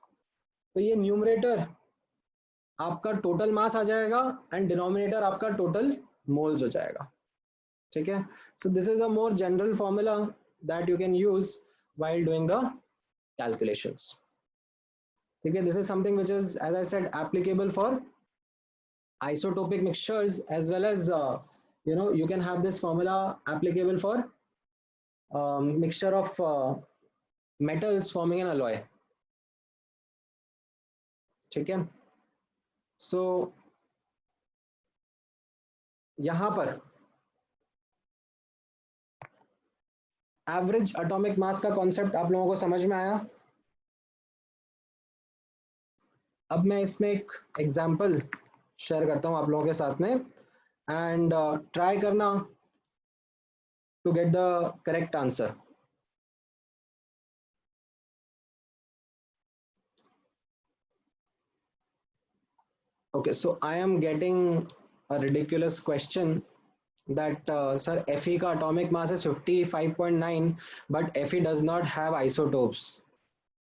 तो ये न्यूमरेटर आपका टोटल मास आ जाएगा एंड डिनोमिनेटर आपका total moles हो जाएगा, ठीक है, so this is a more general formula that you can use while doing the calculations, ठीक है, this is something which is as I said applicable for isotopic mixtures as well as you can have this formula applicable for mixture of metals forming an alloy, ठीक है, सो यहां पर average atomic मास का concept आप लोगों को समझ में आया, अब मैं इसमें एक एग्जांपल शेयर करता हूं आप लोगों के साथ में एंड ट्राई करना to get the correct answer, okay, so I am getting a ridiculous question that sir Fe का atomic mass is 55.9 but Fe does not have isotopes,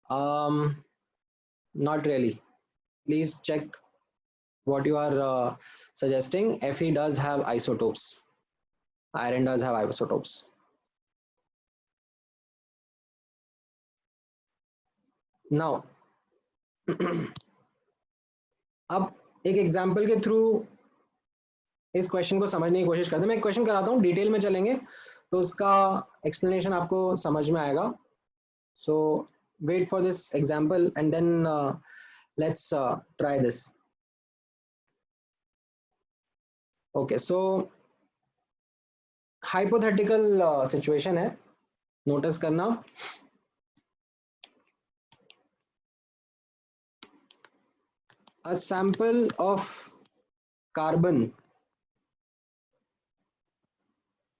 um not really, please check what you are suggesting. Fe does have isotopes, iron does have isotopes. Now अब एक example के through इस question को समझने की कोशिश करते हैं, मैं एक क्वेश्चन कराता हूँ, डिटेल में चलेंगे तो उसका एक्सप्लेनेशन आपको समझ में आएगा, so wait for this example and then let's try this, okay, so hypothetical situation है, नोटिस करना, a sample of carbon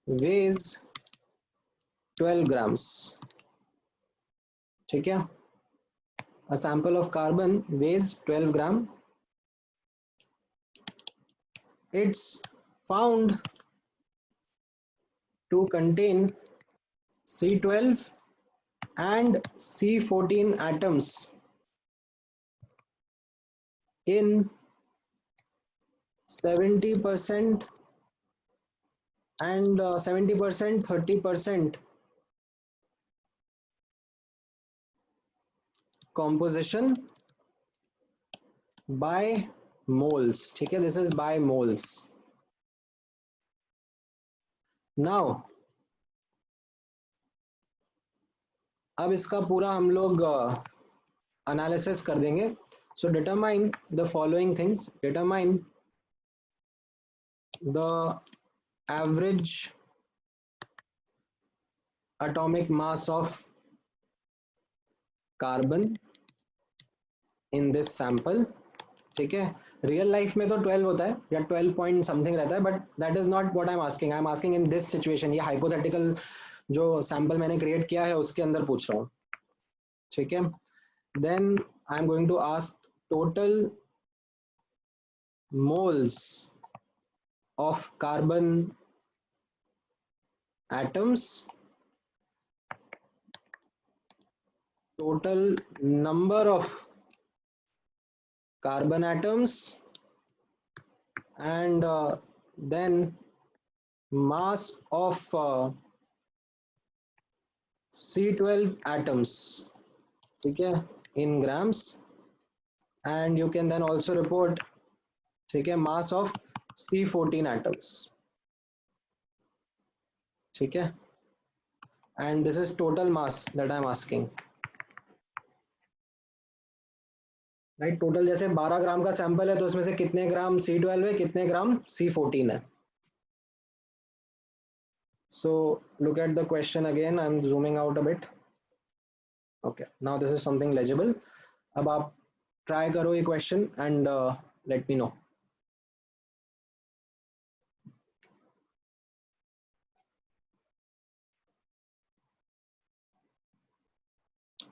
weighs 12 grams, ठीक है, a sample of carbon weighs 12 gram, it's found to contain C12 and C14 atoms in 70% and 70% 30% composition by moles, ठीक है, this is by moles. Now अब इसका पूरा हम लोग एनालिसिस कर देंगे, so determine the following things, determine the average atomic mass of carbon in this sample, ठीक है, रियल लाइफ में तो 12 होता है या 12 पॉइंट समथिंग रहता है, but that is not what I am asking in this situation, ये हाइपोथेटिकल जो सैंपल मैंने क्रिएट किया है उसके अंदर पूछ रहा हूँ, ठीक है, then I am going to ask total moles of carbon atoms, total number of carbon atoms and then mass of C12 atoms, ठीक है, in grams, and you can then also report, ठीक है, mass of C14 atoms, ठीक है, and this is total mass that I am asking, right. Total जैसे 12 ग्राम का sample है तो उसमें से कितने ग्राम C12 है, कितने ग्राम C14 है. So look at the question again. I'm zooming out a bit. Okay, now this is something legible. अब आप try करो ये question and let me know.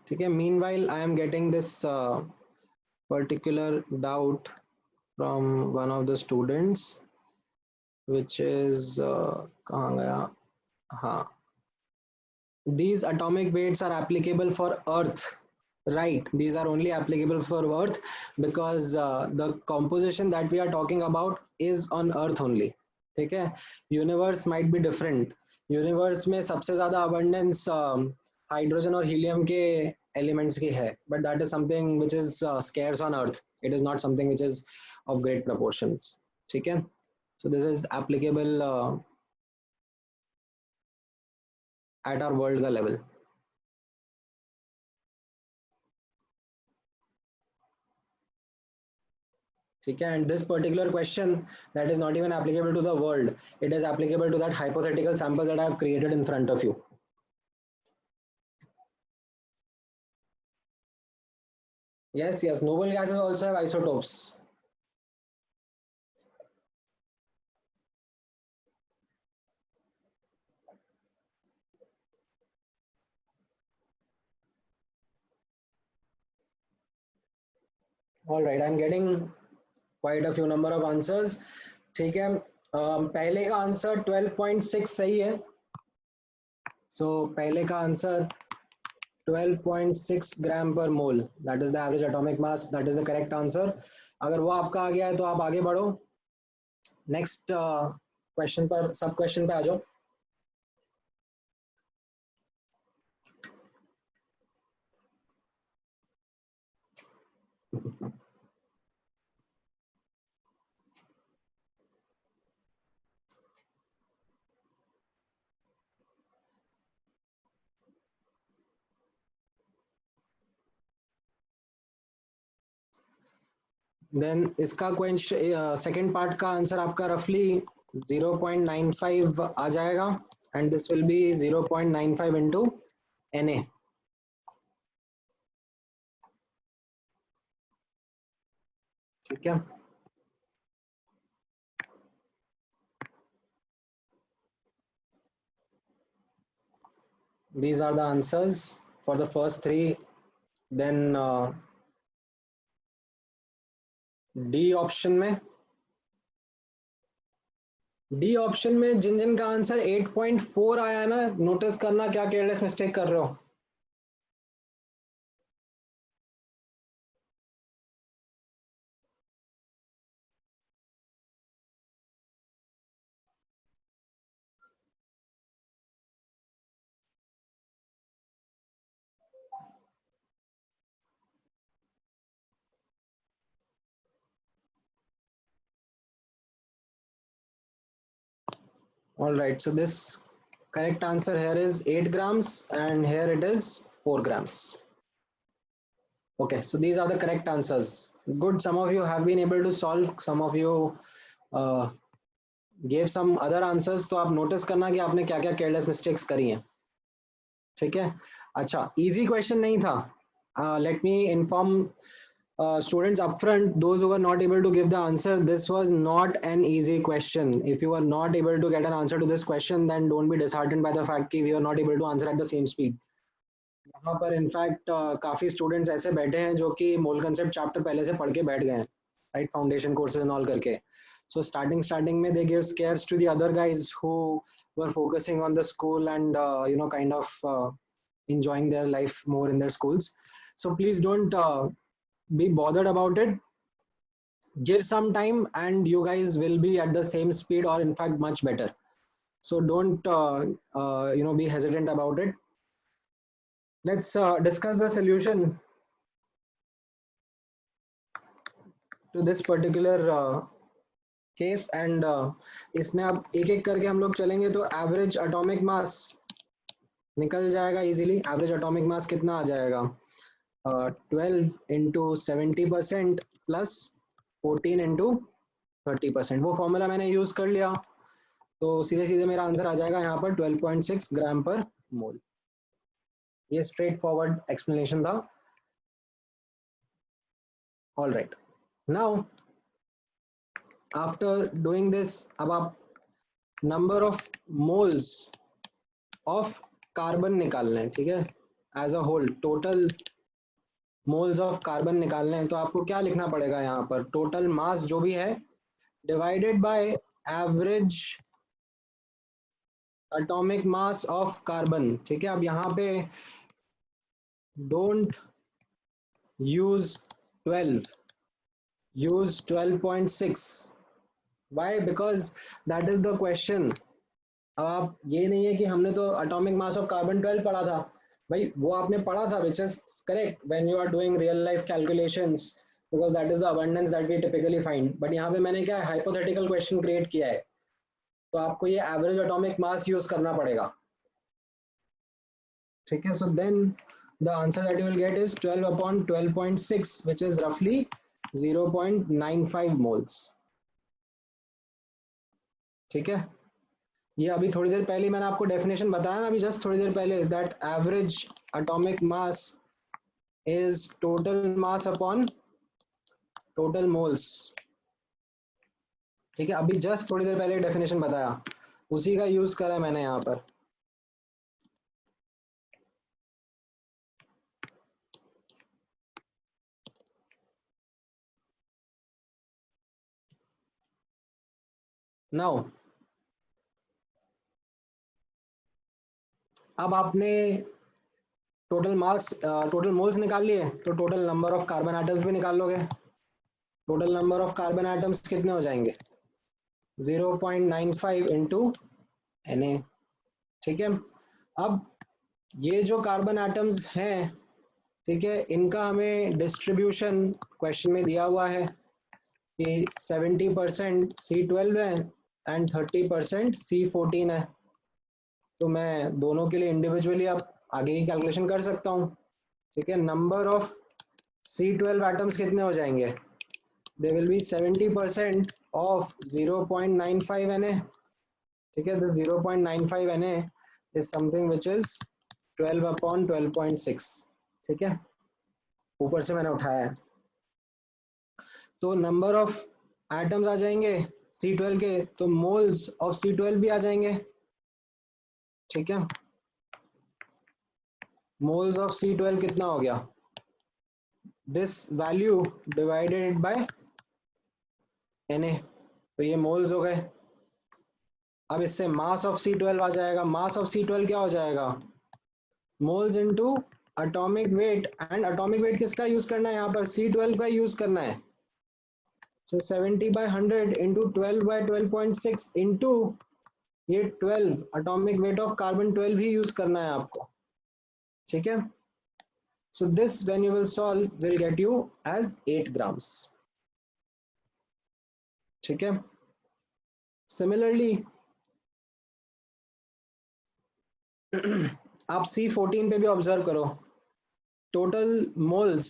ठीक है. Meanwhile, I am getting this particular doubt from one of the students, which is कहाँ गया? हाँ. These atomic weights are applicable for Earth. Right, these are only applicable for Earth because the composition that we are talking about is on Earth only. ठीक है. Universe might be different. Universe में सबसे ज़्यादा abundance hydrogen और helium के elements की है, but that is something which is scarce on Earth. It is not something which is of great proportions. ठीक है. So this is applicable at our world का level. ठीक है. And this particular question, that is not even applicable to the world. It is applicable to that hypothetical sample that I have created in front of you. Yes, yes. Noble gases also have isotopes. All right, I'm getting quite a few number of answers. ठीक है. पहले का answer 12.6 सही है. So पहले का answer 12.6 gram per mole, that is the average atomic mass, that is the correct answer. अगर वो आपका आ गया है तो आप आगे बढ़ो. नेक्स्ट क्वेश्चन पर, सब क्वेश्चन पे आ जाओ. देन इसका क्वेश्चन सेकंड पार्ट का आंसर आपका रफली 0.95 आ जाएगा, and this will be 0.95 into Na. ठीक है. These are the answers for the first three. Then D option में, डी ऑप्शन में जिन जिन का आंसर 8.4 आया है ना, नोटिस करना क्या केयरलेस मिस्टेक कर रहे हो. All right, so this correct answer here is 8 grams and here it is 4 grams. Okay, so these are the correct answers. Good, some of you have been able to solve, some of you gave some other answers. तो आप notice करना कि आपने क्या क्या careless mistakes करी हैं. ठीक है. अच्छा, इजी क्वेश्चन नहीं था. Let me inform students upfront, those who were not able to give the answer, this was not an easy question. If you are not able to get an answer to this question, then don't be disheartened by the fact कि we are not able to answer at the same speed. यहाँ पर in fact काफी students ऐसे बैठे हैं जो कि मोल concept chapter पहले से पढ़ के बैठ गए हैं, right, foundation courses and all करके. सो स्टार्टिंग में they give scares to the other guys who were focusing on the school and you know kind of enjoying their life more in their schools. So please don't be bothered about it. Give some time and you guys will be at the same speed or in fact much better. So don't you know, be hesitant about it. Let's discuss the solution to this particular case and इसमें अब एक एक करके हम लोग चलेंगे तो average atomic मास निकल जाएगा इजीली। एवरेज एटॉमिक मास कितना आ जाएगा 12 इंटू 70% प्लस 14 इंटू 30%। वो फॉर्मूला मैंने यूज कर लिया तो सीधे सीधे मेरा आंसर आ जाएगा यहाँ पर 12.6 ग्राम पर मोल। ये स्ट्रेट फॉरवर्ड एक्सप्लेनेशन था। All right, now after doing this अब आप number of moles of carbon निकालना है, ठीक है, as a whole total moles of carbon निकालने हैं। तो आपको क्या लिखना पड़ेगा यहाँ पर, टोटल मास जो भी है divided by average atomic mass of carbon. ठीक है, अब यहाँ पे don't use 12, use 12.6। Why? Because that is the question. अब आप ये नहीं है कि हमने तो एटॉमिक मास ऑफ कार्बन 12 पढ़ा था भाई, वो आपने पढ़ा था, which is correct when you are doing real life calculations, because that is the abundance that we typically find. But यहाँ पे मैंने क्या हाइपोथेटिकल क्वेश्चन क्रिएट किया है, तो आपको ये एवरेज एटॉमिक मास यूज करना पड़ेगा। ठीक है, so then the answer that you will get is 12 upon 12.6 which is roughly 0.95 moles। ठीक है, ये अभी थोड़ी देर पहले मैंने आपको डेफिनेशन बताया ना, अभी जस्ट थोड़ी देर पहले, that average atomic mass is total mass upon total moles. ठीक है, अभी जस्ट थोड़ी देर पहले डेफिनेशन बताया, उसी का यूज करा है मैंने यहाँ पर। नाउ अब आपने टोटल मास टोटल मोल्स निकाल लिए, तो total number of carbon atoms भी निकाल लोगे। Total number of carbon atoms कितने हो जाएंगे 0.95 इंटू Na। ठीक है, अब ये जो कार्बन एटम्स हैं, ठीक है, इनका हमें डिस्ट्रीब्यूशन क्वेश्चन में दिया हुआ है कि 70% C12 है एंड 30% C14 है। तो मैं दोनों के लिए इंडिविजुअली अब आगे की कैलकुलेशन कर सकता हूँ। ठीक है, नंबर ऑफ C12 एटम्स कितने हो जाएंगे, they will be 70% of 0.95 Na। ठीक है, this 0.95 Na is something which is 12 upon 12.6। ठीक है, ऊपर से मैंने उठाया है, तो नंबर ऑफ एटम्स आ जाएंगे C12 के, तो मोल्स ऑफ C12 भी आ जाएंगे। ठीक है, मोल्स ऑफ C12 कितना हो गया, this value divided by Na, तो ये मोल्स हो गए। अब इससे मास ऑफ C12 आ जाएगा, मास ऑफ C12 क्या हो जाएगा, moles into atomic weight. And atomic weight किसका यूज करना है यहाँ पर, C12 का यूज करना है। सो 70/100 इंटू 12/12.6 इंटू ये 12 एटॉमिक वेट ऑफ कार्बन 12 ही यूज करना है आपको। ठीक है, so this when you will solve will get you as 8 grams। ठीक है, सिमिलरली आप C14 पे भी ऑब्जर्व करो, total moles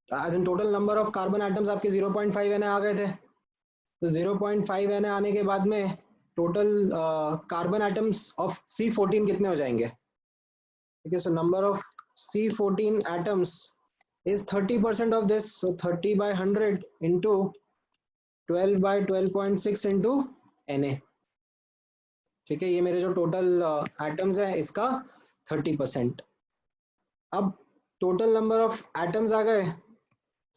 as in total number of carbon atoms आपके 0.5 Na आ गए थे। तो 0.5 Na आने के बाद में total carbon atoms of C14 कितने हो जाएंगे। ठीक है, so number of C14 atoms is 30% of this, so 30/100 into 12/12.6 into Na। ठीक है, ये मेरे जो टोटल एटम्स है इसका 30%। अब टोटल नंबर ऑफ एटम्स आ गए,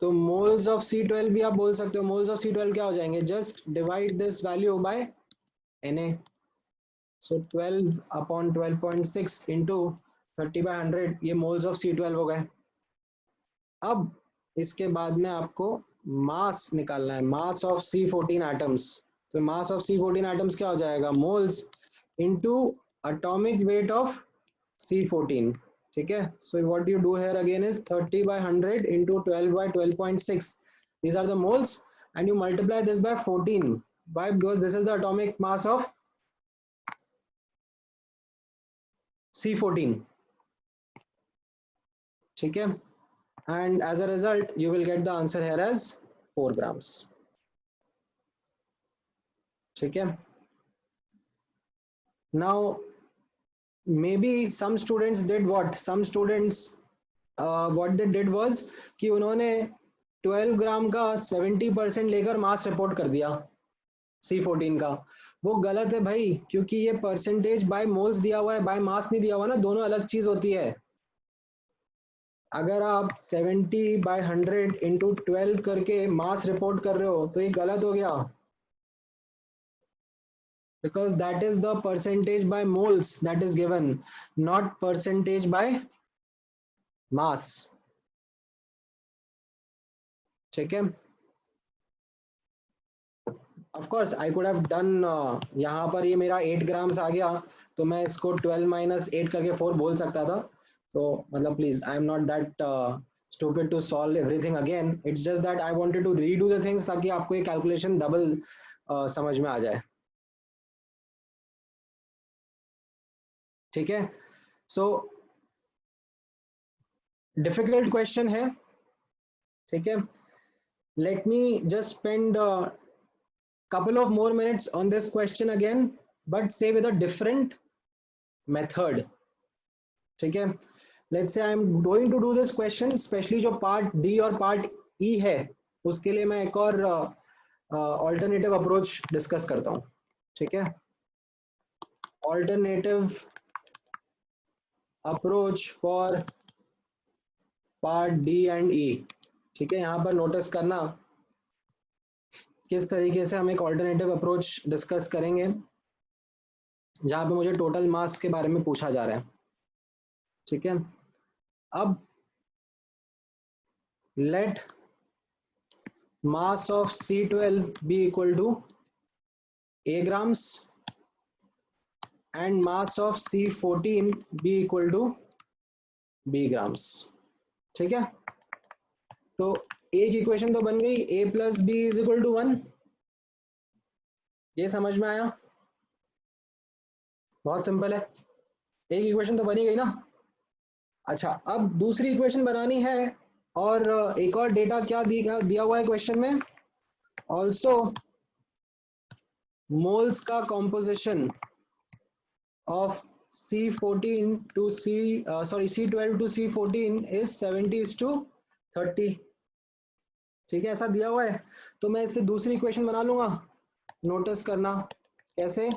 तो मोल्स ऑफ C12 भी आप बोल सकते हो। मोल्स ऑफ C12 क्या हो जाएंगे, just divide this value by Na। So 12 upon 12.6 into 30/100, ये मोल्स ऑफ C12 हो गए। अब इसके बाद में आपको मास निकालना है, मास ऑफ C14 एटम्स। तो मास ऑफ C14 एटम्स क्या हो जाएगा, moles into atomic weight of C14। ठीक है. So what you do here again is 30 by 100 into 12 by 12.6. These are the moles, and you multiply this by 14. Why? Because this is the atomic mass of C14. ठीक है. And as a result, you will get the answer here as 4 grams. ठीक है. Now maybe some students did what? Some students what they did was कि उन्होंने 12 ग्राम का 70% लेकर मास report कर दिया C14 का. वो गलत है भाई, क्योंकि ये परसेंटेज बाय मोल्स दिया हुआ है, बाय मास नहीं दिया हुआ ना, दोनों अलग चीज होती है. अगर आप 70 by 100 into 12 करके मास रिपोर्ट कर रहे हो तो ये गलत हो गया, because that is the percentage by moles that is given, not percentage by mass. ठीक है. Of course I could have done यहाँ पर ये मेरा 8 ग्राम्स आ गया तो मैं इसको 12 minus 8 करके 4 बोल सकता था. तो मतलब please, I am not that stupid to solve everything again. It's just that I wanted to redo the things ताकि आपको ये कैलकुलेशन डबल समझ में आ जाए. ठीक है. सो डिफिकल्ट क्वेश्चन है. ठीक है. Let me just spend couple of more minutes on this question again, but say with a different method. ठीक है. Let's say I am going to do this question, especially जो part D और part E है, उसके लिए मैं एक और alternative approach discuss करता हूँ. ठीक है. Alternative approach for part D and E. ठीक है. यहाँ पर नोटिस करना किस तरीके से हम एक ऑल्टरनेटिव अप्रोच डिस्कस करेंगे जहां पे मुझे टोटल मास के बारे में पूछा जा रहा है. ठीक है. अब let mass of C12 be equal to A grams and mass of C14 be equal to B grams. ठीक है. तो एक इक्वेशन तो बन गई, A plus B is equal to 1. ये समझ में आया? बहुत सिंपल है. एक इक्वेशन तो बनी गई ना. अच्छा, अब दूसरी इक्वेशन बनानी है, और एक और डेटा क्या दिया हुआ है क्वेश्चन में. ऑल्सो मोल्स का composition of C14 to C12 to C14 is 70:30. ठीक है, ऐसा दिया हुआ है. तो मैं इससे दूसरी इक्वेशन बना लूंगा. नोटिस करना कैसे.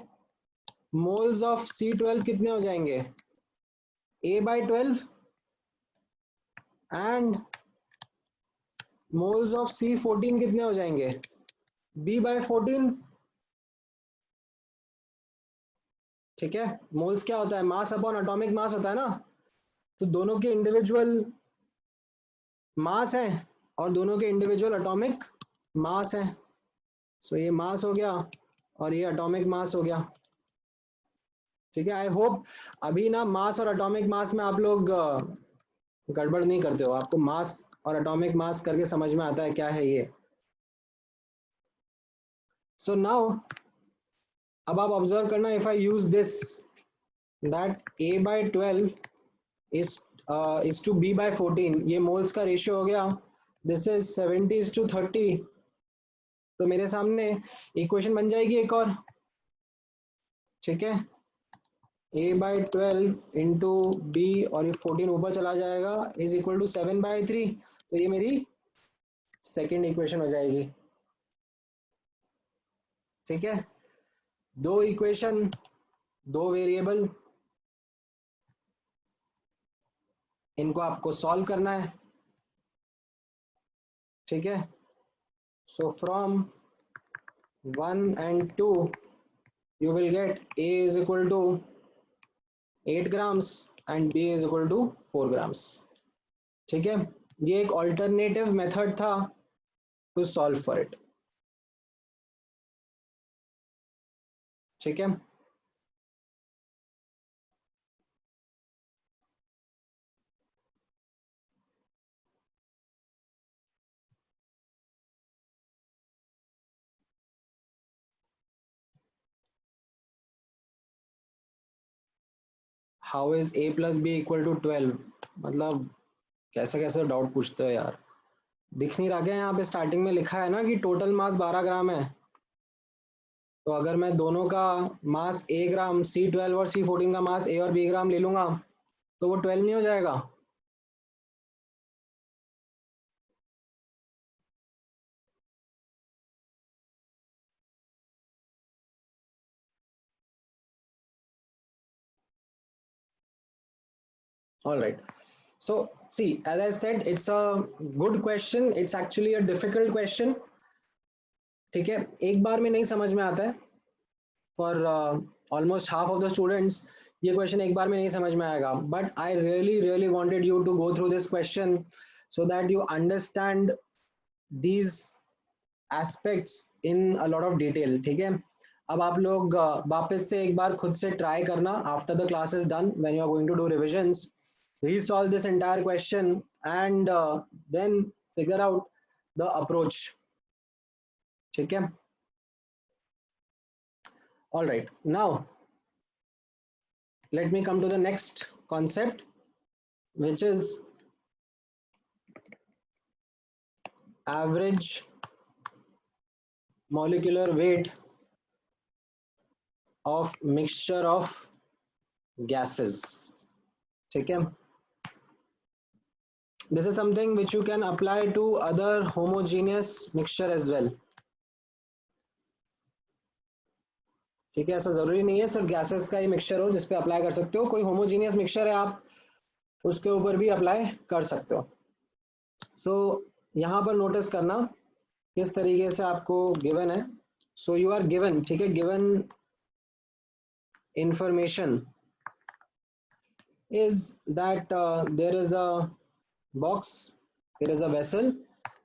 मोल्स ऑफ C12 कितने हो जाएंगे? A/12 and moles of C14 कितने हो जाएंगे? B/14. ठीक है. मोल्स क्या होता है? मास अपॉन एटॉमिक मास होता है ना. तो दोनों के इंडिविजुअल मास है और दोनों के इंडिविजुअल एटॉमिक मास है. सो ये मास हो गया और ये एटॉमिक मास हो गया. ठीक है. आई होप अभी ना मास और एटॉमिक मास में आप लोग गड़बड़ नहीं करते हो. आपको मास और एटॉमिक मास करके समझ में आता है क्या है ये. सो नाउ अब आप ऑब्जर्व करना, if I use this that A/12 is to B/14, ये मोल्स का रेशियो हो गया. This is 70:30. तो मेरे सामने इक्वेशन बन जाएगी एक और. ठीक है. A/12 इंटू B और ये 14 ऊपर चला जाएगा इज इक्वल टू 7/3. तो ये मेरी सेकेंड इक्वेशन हो जाएगी. ठीक है. दो इक्वेशन, दो वेरिएबल, इनको आपको सॉल्व करना है. ठीक है. So from 1 and 2 you will get A is equal to 8 grams and B is equal to 4 grams. ठीक है. ये एक ऑल्टरनेटिव मेथड था टू सॉल्व फॉर इट. ठीक है. How is a plus B equal to 12? मतलब कैसे कैसे डाउट पूछते हो यार। दिख नहीं रहा क्या यहाँ पे स्टार्टिंग में लिखा है ना कि टोटल मास 12 ग्राम है। तो अगर मैं दोनों का मास a ग्राम C12 और C14 का मास a और b ग्राम ले लूंगा तो वो 12 नहीं हो जाएगा? All right. So see, as I said, it's a good question. It's actually a difficult question. ठीक है, एक बार में नहीं समझ में आता है। For almost half of the students ये क्वेश्चन एक बार में नहीं समझ में आएगा, but I really really wanted you to go through this question so that you understand these aspects in a lot of detail. ठीक है, अब आप लोग वापस से एक बार खुद से ट्राई करना after the class is done, when you are going to do revisions, resolve this entire question and then figure out the approach. ठीक है, all right, now let me come to the next concept, which is average molecular weight of mixture of gases. ठीक है, this is something which you can apply to other homogeneous mixture as well. ठीक है, ऐसा जरूरी नहीं है सिर्फ gases का ही मिक्सचर हो जिसपे अप्लाई कर सकते हो, कोई होमोजीनियस मिक्सचर है आप उसके ऊपर भी अप्लाई कर सकते हो। सो यहाँ पर नोटिस करना किस तरीके से आपको गिवन है। सो यू आर गिवन, ठीक है, given information is that there is a box, there is a vessel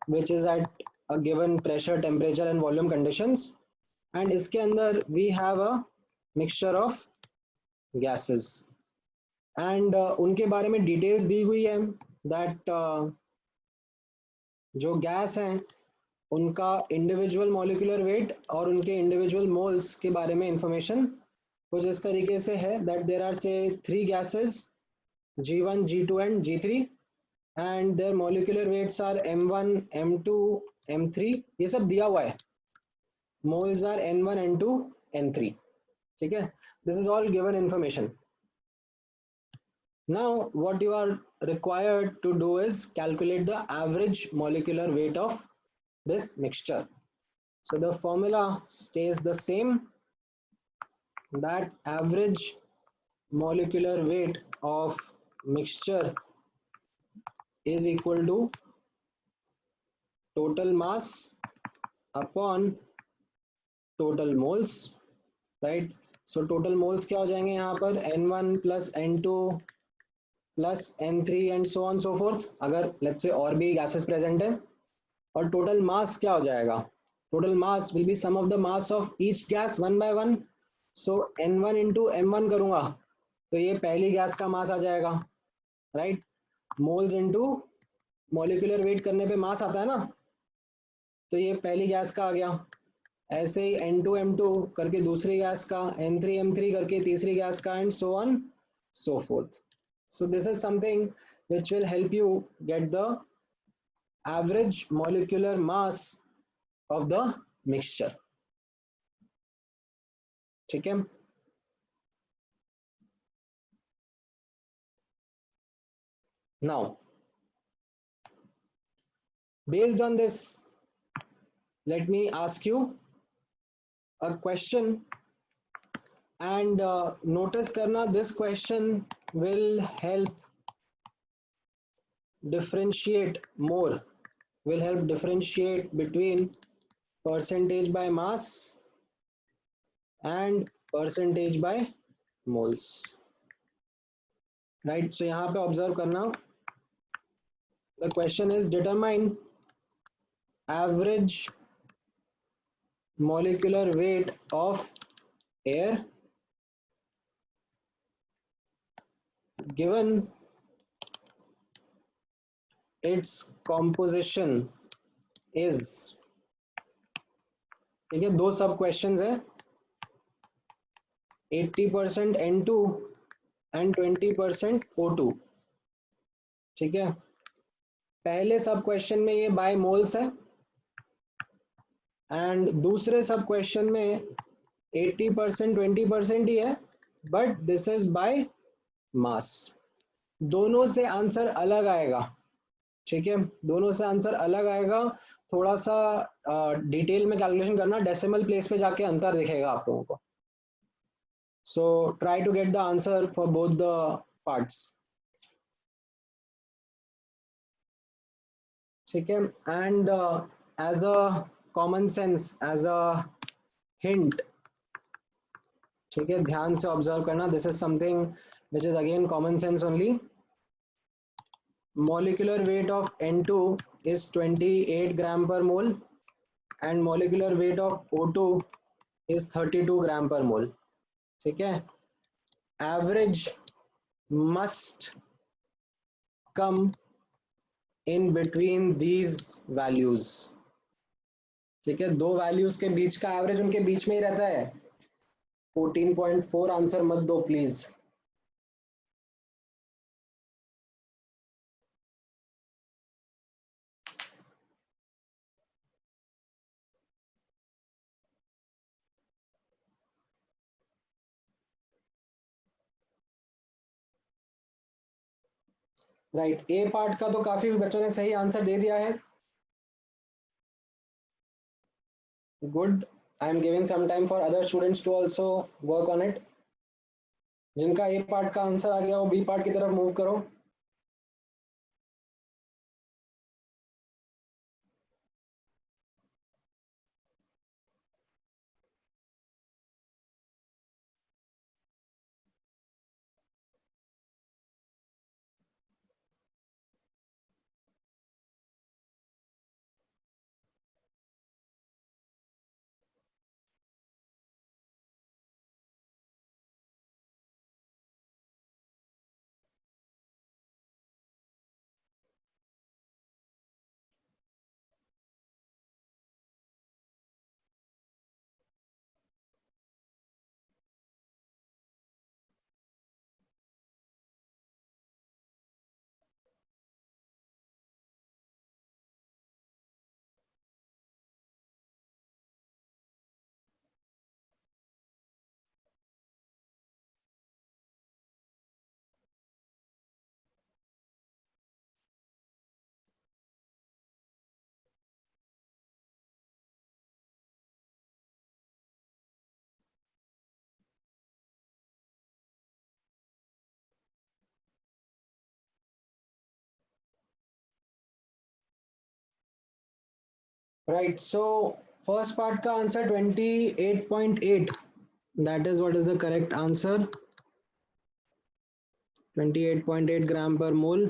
which is at a given pressure, temperature and volume conditions, and इसके अंदर we have a mixture of gases and उनके बारे में details दी हुई है that जो gas हैं उनका इंडिविजुअल मॉलिक्यूलर वेट और उनके इंडिविजुअल मोल्स के बारे में इंफॉर्मेशन कुछ इस तरीके से है that there are say 3 gases G1, G2 and G3 and their molecular weights are M1, M2, M3, ये सब दिया हुआ है, moles are N1, N2, N3, ठीक है, this is all given information. Now what you are required to do is calculate the average molecular weight of this mixture. So the formula stays the same, that average molecular weight of mixture is equal to total mass upon total moles, right? So total moles क्या हो जाएंगे यहाँ पर N1 plus N2 plus N3 and so on so forth, अगर let's say और भी gases present है, और total mass क्या हो जाएगा, total mass will be sum of the mass of each gas one by one. So N1 into M1 करूँगा तो ये पहली गैस का मास आ जाएगा, right, moles into molecular weight करने पे मास आता है ना, तो ये पहली गैस का आ गया, ऐसे ही N2 M2 करके दूसरी गैस का, N3 M3 करके तीसरी गैस का and so on so fourth. So this is something which will help you get the average molecular mass of the mixture. ठीक है, now based on this let me ask you a question and notice karna this question will help differentiate more, will help differentiate between percentage by mass and percentage by moles, right? So यहाँ पे observe करना, the question is determine average molecular weight of air given its composition is, ठीक है, दो सब questions है, 80% N2 and 20% O2। ठीक है, पहले सब क्वेश्चन में ये बाय मोल्स है एंड दूसरे सब क्वेश्चन में 80% 20% ही है, but this is by mass. दोनों से आंसर अलग आएगा। ठीक है, दोनों से आंसर अलग आएगा। थोड़ा सा डिटेल में कैलकुलेशन करना, डेसिमल प्लेस पे जाके अंतर दिखेगा आप लोगों को। So try to get the answer for both the parts. ठीक है, and as a common sense, as a hint, ठीक है, ध्यान से ऑब्जर्व करना, this is something which is again common sense only. Molecular weight of N2 is 28 gram per mole and molecular weight of O2 is 32 gram per mole। ठीक है, average must come in between these values। ठीक है, दो values के बीच का average उनके बीच में ही रहता है। 14.4 आंसर मत दो प्लीज। राइट, ए पार्ट का तो काफी बच्चों ने सही आंसर दे दिया है। Good, I am giving some time for other students to also work on it. जिनका ए पार्ट का आंसर आ गया वो बी पार्ट की तरफ मूव करो। Right, so first part का answer 28.8, that is what is the correct answer, 28.8 gram per mole.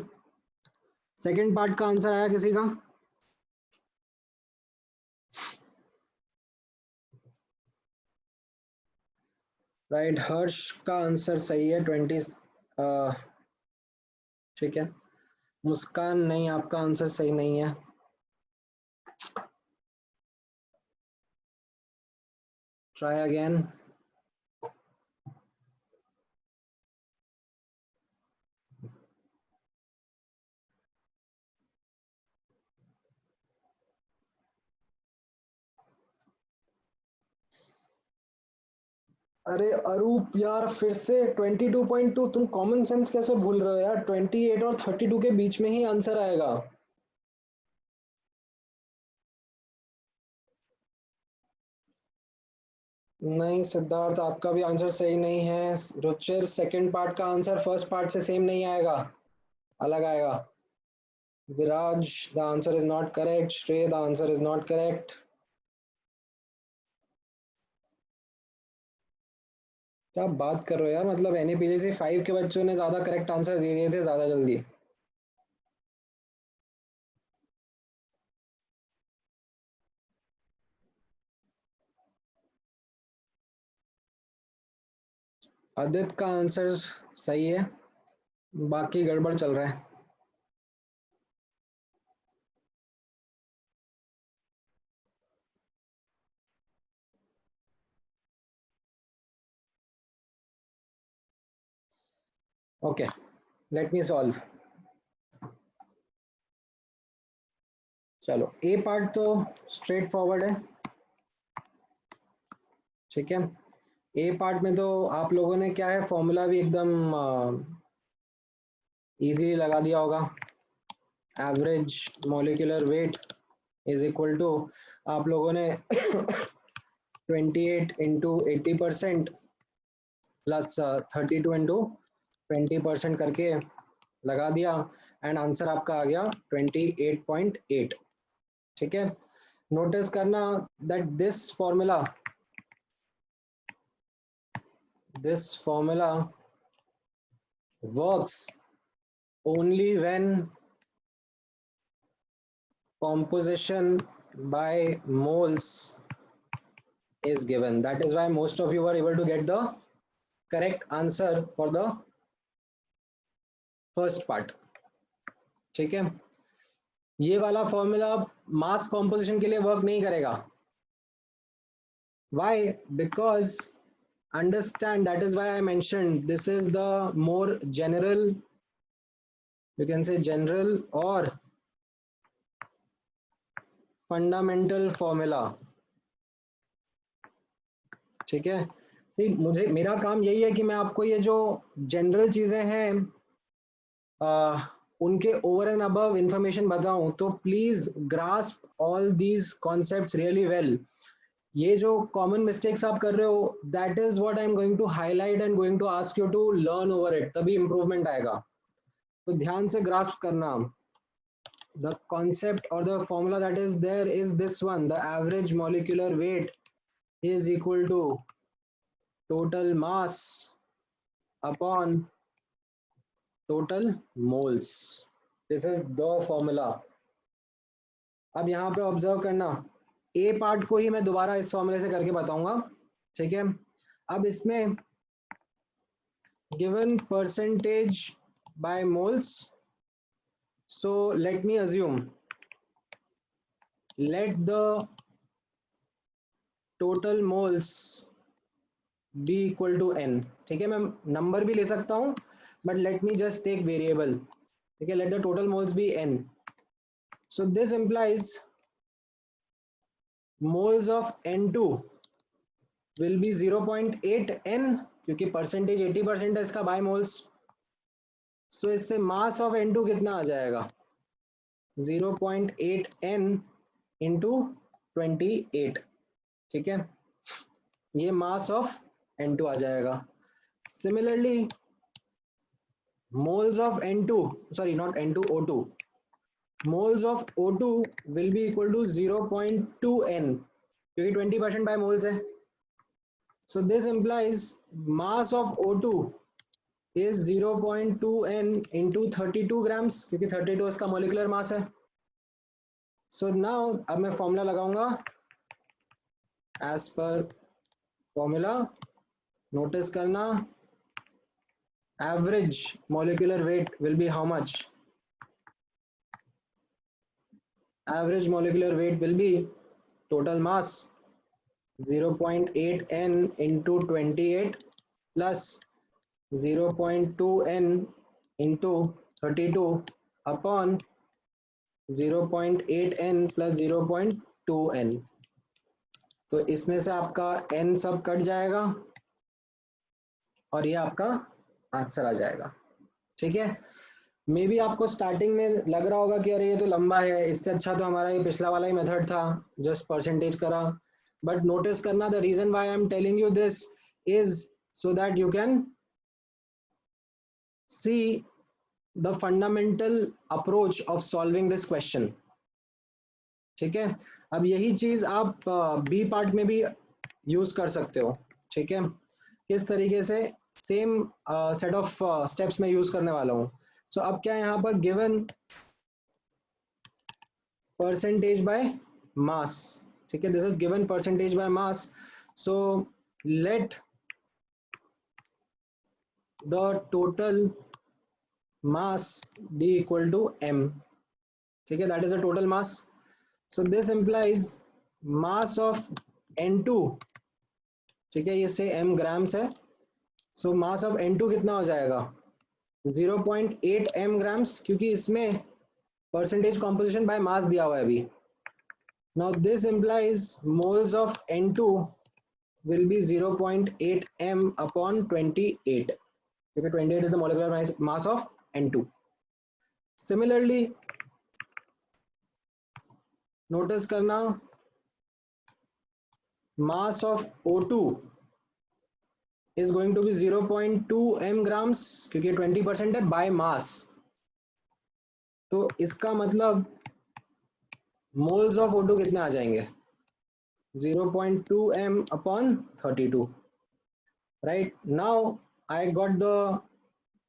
Second part का answer आया किसी का? राइट, हर्ष का आंसर सही है 20। ठीक है, मुस्कान नहीं, आपका आंसर सही नहीं है। Try again. अरे अरूप यार, फिर से 22.2, तुम कॉमन सेंस कैसे भूल रहे हो यार? 28 और 32 के बीच में ही आंसर आएगा। नहीं सिद्धार्थ, आपका भी आंसर सही नहीं है। रुचिर, सेकंड पार्ट का आंसर फर्स्ट पार्ट से सेम नहीं आएगा, अलग आएगा। Viraj, the answer is not correct. Shrey, the answer is not correct. क्या बात कर रहे हो यार, मतलब एनएपीजीसी 5 के बच्चों ने ज्यादा करेक्ट आंसर दे दिए थे ज्यादा जल्दी। आदित्य का आंसर सही है, बाकी गड़बड़ चल रहा है। Okay, let me solve. चलो, ए पार्ट तो स्ट्रेट फॉरवर्ड है, ठीक है। ए पार्ट में तो आप लोगों ने क्या है, फॉर्मूला भी एकदम इजी लगा दिया होगा। Average molecular weight is equal to, आप लोगों ने 28 इंटू 80% प्लस 32 इंटू 20% करके लगा दिया, एंड आंसर आपका आ गया 28.8, ठीक है। नोटिस करना that this formula works only when composition by moles is given. That is why most of you were able to get the correct answer for the first part, ठीक है। ये वाला formula mass composition के लिए work नहीं करेगा। Why? Because understand, that is why I mentioned this is the more general, you can say general or fundamental formula, ठीक है। सी, मुझे मेरा काम यही है कि मैं आपको ये जो जनरल चीजें हैं उनके ओवर एंड अबव इंफॉर्मेशन बताऊं, तो please grasp all these concepts really well. ये जो कॉमन मिस्टेक्स आप कर रहे हो, that is what I am going to highlight and going to ask you to learn over it, तभी इंप्रूवमेंट आएगा। तो ध्यान से ग्रास्प करना। The concept or the formula that is there is this one: the average molecular weight is equal to total mass upon total moles. This is the formula. अब यहाँ पे observe करना, ए पार्ट को ही मैं दोबारा इस फॉर्मूले से करके बताऊंगा, ठीक है। अब इसमें given percentage by moles, so let me assume, let the total moles be equal to n, ठीक है। मैं नंबर भी ले सकता हूं, but let me just take variable, ठीक है। let the total moles be n, so this implies moles of n2 will be 0.8 n, क्योंकि परसेंटेज 80% है इसका बाय मोल्स। सो इससे मास ऑफ n2 कितना आ जाएगा, 0.8 n इंटू 28, ठीक है। ये मास ऑफ n2 आ जाएगा। Similarly moles of n2, sorry not n2, O2, moles of O2 will be equal to 0.2 n, क्योंकि 20% by moles है। So this implies mass of O2 is 0.2 n into 32 grams, क्योंकि 32 इसका molecular mass है। So now अब मैं formula लगाऊंगा as per formula। Notice करना, average molecular weight will be how much? Average molecular weight will be total mass 0.8 n into 28 plus 0.2 n into 32 upon 0.8 n plus 0.2 n। तो इसमें से आपका n सब cut जाएगा और ये आपका आंसर आ जाएगा, ठीक है। मे बी आपको स्टार्टिंग में लग रहा होगा कि अरे ये तो लंबा है, इससे अच्छा तो हमारा ये पिछला वाला ही मेथड था, जस्ट परसेंटेज करा। बट नोटिस करना, the reason why I am telling you this is so that you can see the fundamental approach of solving this question, ठीक है। अब यही चीज आप बी पार्ट में भी यूज कर सकते हो, ठीक है। किस तरीके से, सेम सेट ऑफ स्टेप्स में यूज करने वाला हूँ। सो अब क्या है यहाँ पर, गिवन परसेंटेज बाय मास, ठीक है। This is given percentage by mass, so let the total mass be equal to m, ठीक है। That is the total mass. So this implies mass of n2, ठीक है, ये से m ग्राम्स है। सो मास of n2 कितना हो जाएगा, 0.8 m grams, क्योंकि इसमें परसेंटेज कॉम्पोजिशन बाय मास दिया हुआ है अभी. Now this implies moles of N2 will be 0.8 m upon 28, because 28 is the molecular mass of N2. Similarly, notice करना, mass of O2 is going to be 0.2 m grams, क्योंकि 20% है by mass. तो इसका मतलब moles of O2 कितने आ जाएंगे? 0.2 m upon 32. Right now I got the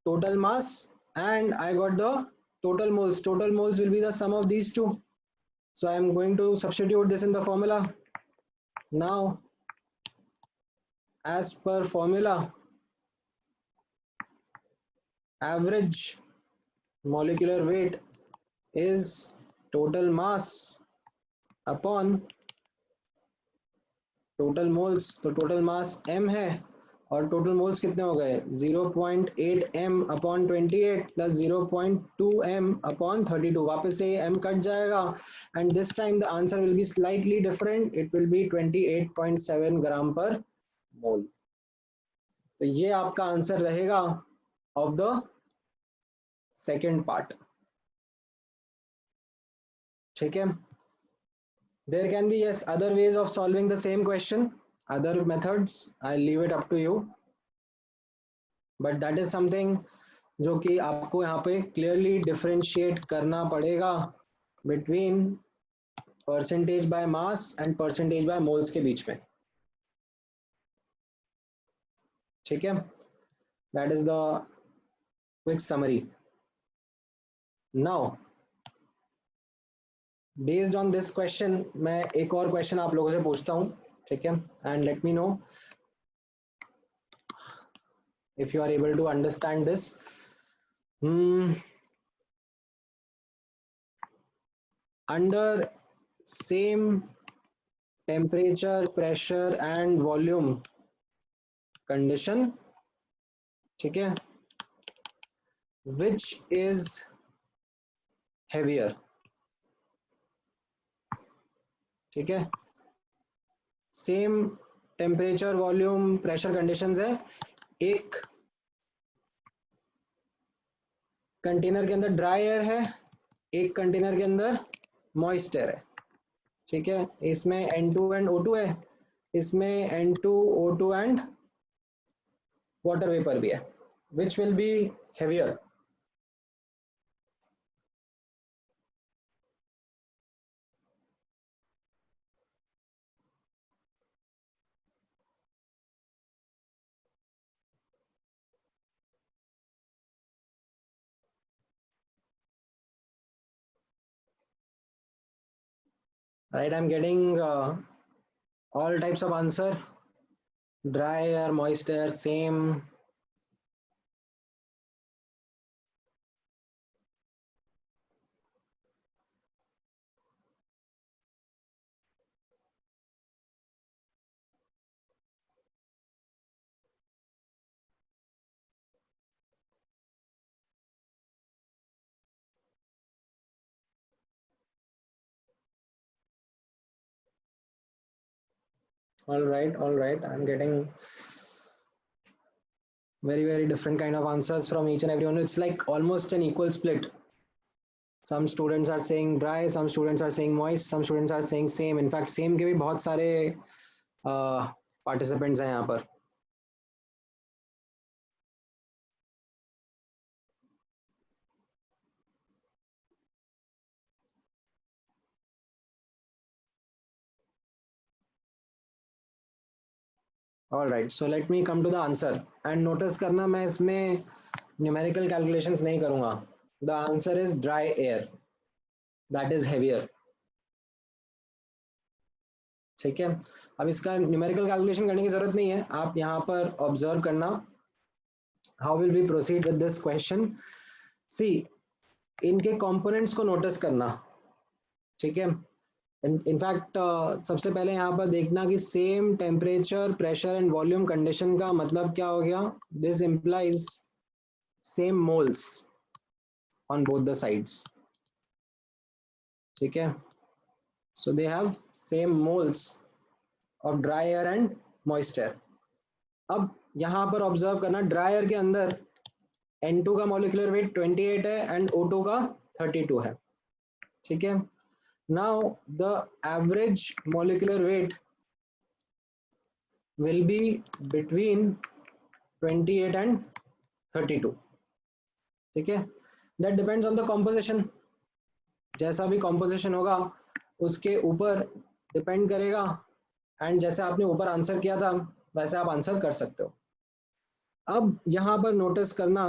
total mass and I got the total moles. Total moles will be the sum of these two. So I am going to substitute this in the formula. Now, as per formula, average molecular weight is total mass upon total moles. तो total mass m है और total moles कितने हो गए? 0.8 m upon 28 plus 0.2 m upon 32. वापस से m cut जाएगा and this time the answer will be slightly different. It will be 28.7 gram per mole. तो ये आपका आंसर रहेगा of the second part. ठीक है? There can be, yes, other ways of solving the same question, other methods. I'll leave it up to you. But that is something जो कि आपको यहाँ पे clearly differentiate करना पड़ेगा between percentage by mass and percentage by moles के बीच में. ठीक है? That is the quick summary. Now, based on this question, मैं एक और question आप लोगों से पूछता हूँ, ठीक है? And let me know if you are able to understand this. Under same temperature, pressure and volume condition, ठीक है? Which is heavier? ठीक है? Same temperature, volume, pressure conditions है. एक कंटेनर के अंदर ड्राई एयर है, एक कंटेनर के अंदर मॉइस्ट एयर है. ठीक है? इसमें N2 एंड O2 है, इसमें N2, O2 and water vapour भी है. Which will be heavier? Right, I'm getting all types of answer. Dry air, moist air, same. All right, I'm getting very different kind of answers from each and everyone. It's like almost an equal split. Some students are saying dry, some students are saying moist, some students are saying same. In fact, same के भी बहुत सारे participants हैं यहाँ पर. All right, so let me come to the answer and notice करना, मैं इसमें numerical calculations नहीं करूँगा. The answer is dry air. That is heavier. ठीक है? अब इसका numerical calculation करने की जरूरत नहीं है. आप यहाँ पर observe करना. How will we proceed with this question? See, इनके components को notice करना. ठीक है? इनफैक्ट सबसे पहले यहाँ पर देखना कि same temperature, pressure and volume condition का मतलब क्या हो गया. This implies same moles on both the sides. ठीक है, so they have same moles of dry air and moist air. अब यहाँ पर ऑब्जर्व करना, ड्राई एयर के अंदर N2 का मॉलिक्यूलर वेट 28 है एंड O2 का 32 है. ठीक है, now the average molecular weight will be between 28 and 32. ठीक है, that depends on the composition. जैसा भी composition होगा उसके ऊपर डिपेंड करेगा, एंड जैसे आपने ऊपर आंसर किया था वैसे आप आंसर कर सकते हो. अब यहाँ पर नोटिस करना,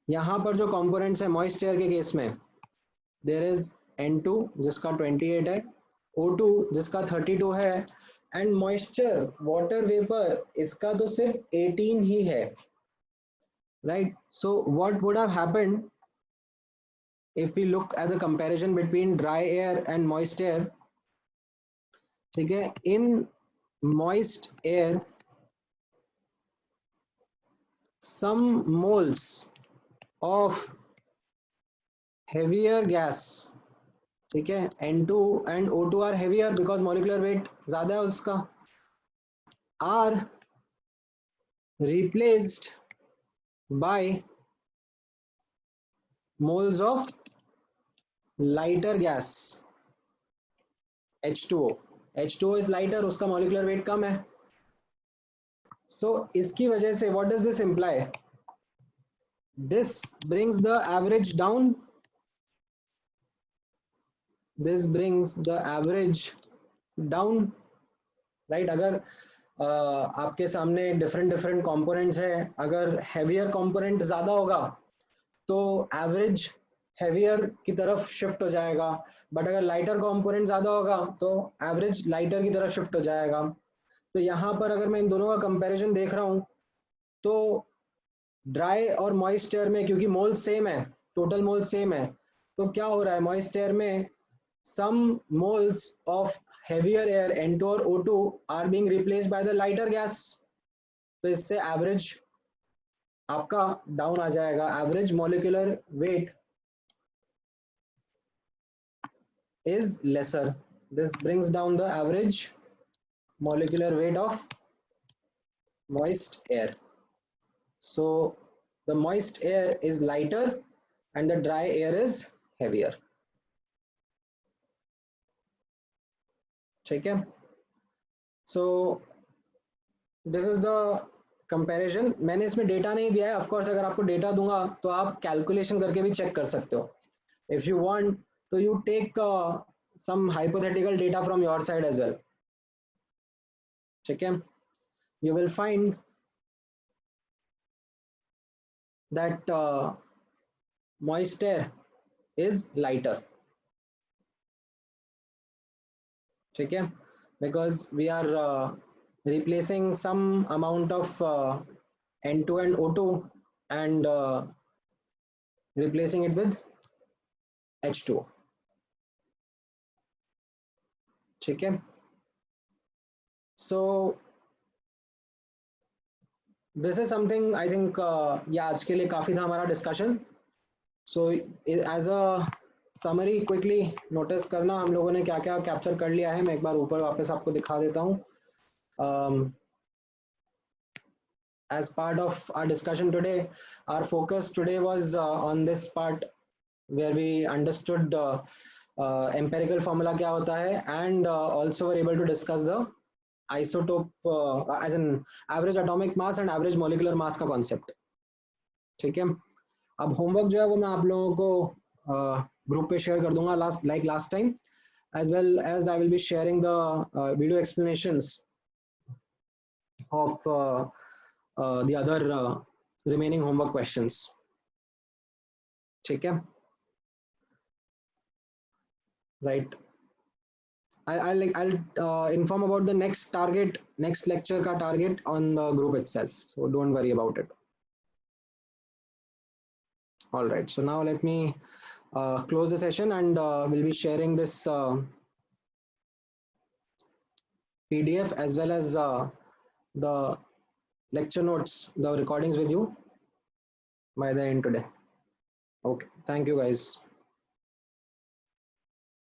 यहाँ पर जो कंपोनेंट्स है मॉइस्ट एयर के केस में, देयर इज N2 जिसका 28 है, O2 जिसका 32 है, एंड मॉइस्चर वाटर वेपर इसका तो सिर्फ 18 ही है, right. So what would have happened if we look at the comparison between dry air and moist air. ठीक है, in moist air some moles of heavier gas, ठीक है, N2 and O2 are heavier because molecular weight ज्यादा है उसका, are replaced by moles of lighter gas H2O. H2O is lighter, उसका molecular weight कम है. So इसकी वजह से what does this imply? This brings the average down. This brings the average down, right? अगर आपके सामने different components है, अगर heavier component ज़्यादा होगा तो average हेवियर की तरफ शिफ्ट हो जाएगा, बट अगर लाइटर कंपोनेंट ज्यादा होगा तो एवरेज लाइटर की तरफ शिफ्ट हो जाएगा. तो यहाँ पर अगर मैं इन दोनों का कंपैरिजन देख रहा हूँ तो ड्राई और मॉइस्ट एयर में, क्योंकि मोल सेम है, टोटल मोल सेम है, तो क्या हो रहा है मॉइस्ट एयर में some moles of heavier air N2 और O2 are being replaced by the lighter gas. तो इससे एवरेज आपका डाउन आ जाएगा, average molecular weight is lesser. This brings down the average molecular weight of moist air. So the moist air is lighter and the dry air is heavier. ठीक है, so this is the comparison. मैंने इसमें data नहीं दिया है, of course अगर आपको data दूंगा तो आप कैलकुलेशन करके भी चेक कर सकते हो. If you want, so you take some hypothetical data from your side as well. ठीक है, you will find that moist air is lighter. ठीक है, because we are replacing some amount of N2 and O2 and replacing it with H2O. ठीक है, so this is something I think ये आज के लिए काफी था हमारा discussion. so as a summary quickly notice करना हम लोगों ने क्या क्या कैप्चर कर लिया है. मैं एक बार ऊपर वापस आपको दिखा देता हूँ. as part of our discussion today, our focus today was on this part where we understood empirical formula क्या होता है, and also were able to discuss the isotope as an average atomic mass and average molecular mass का concept. ठीक है, अब homework जो है वो मैं आप लोगों को ग्रुप पे शेयर कर दूंगा last time, as well as I will be sharing the video explanations of the other remaining homework questions. ठीक है, right. I'll inform about the next lecture का target on the group itself, so don't worry about it. All right, so now let me close the session, and we'll be sharing this PDF as well as the lecture notes, the recordings with you by the end today. Okay, thank you guys.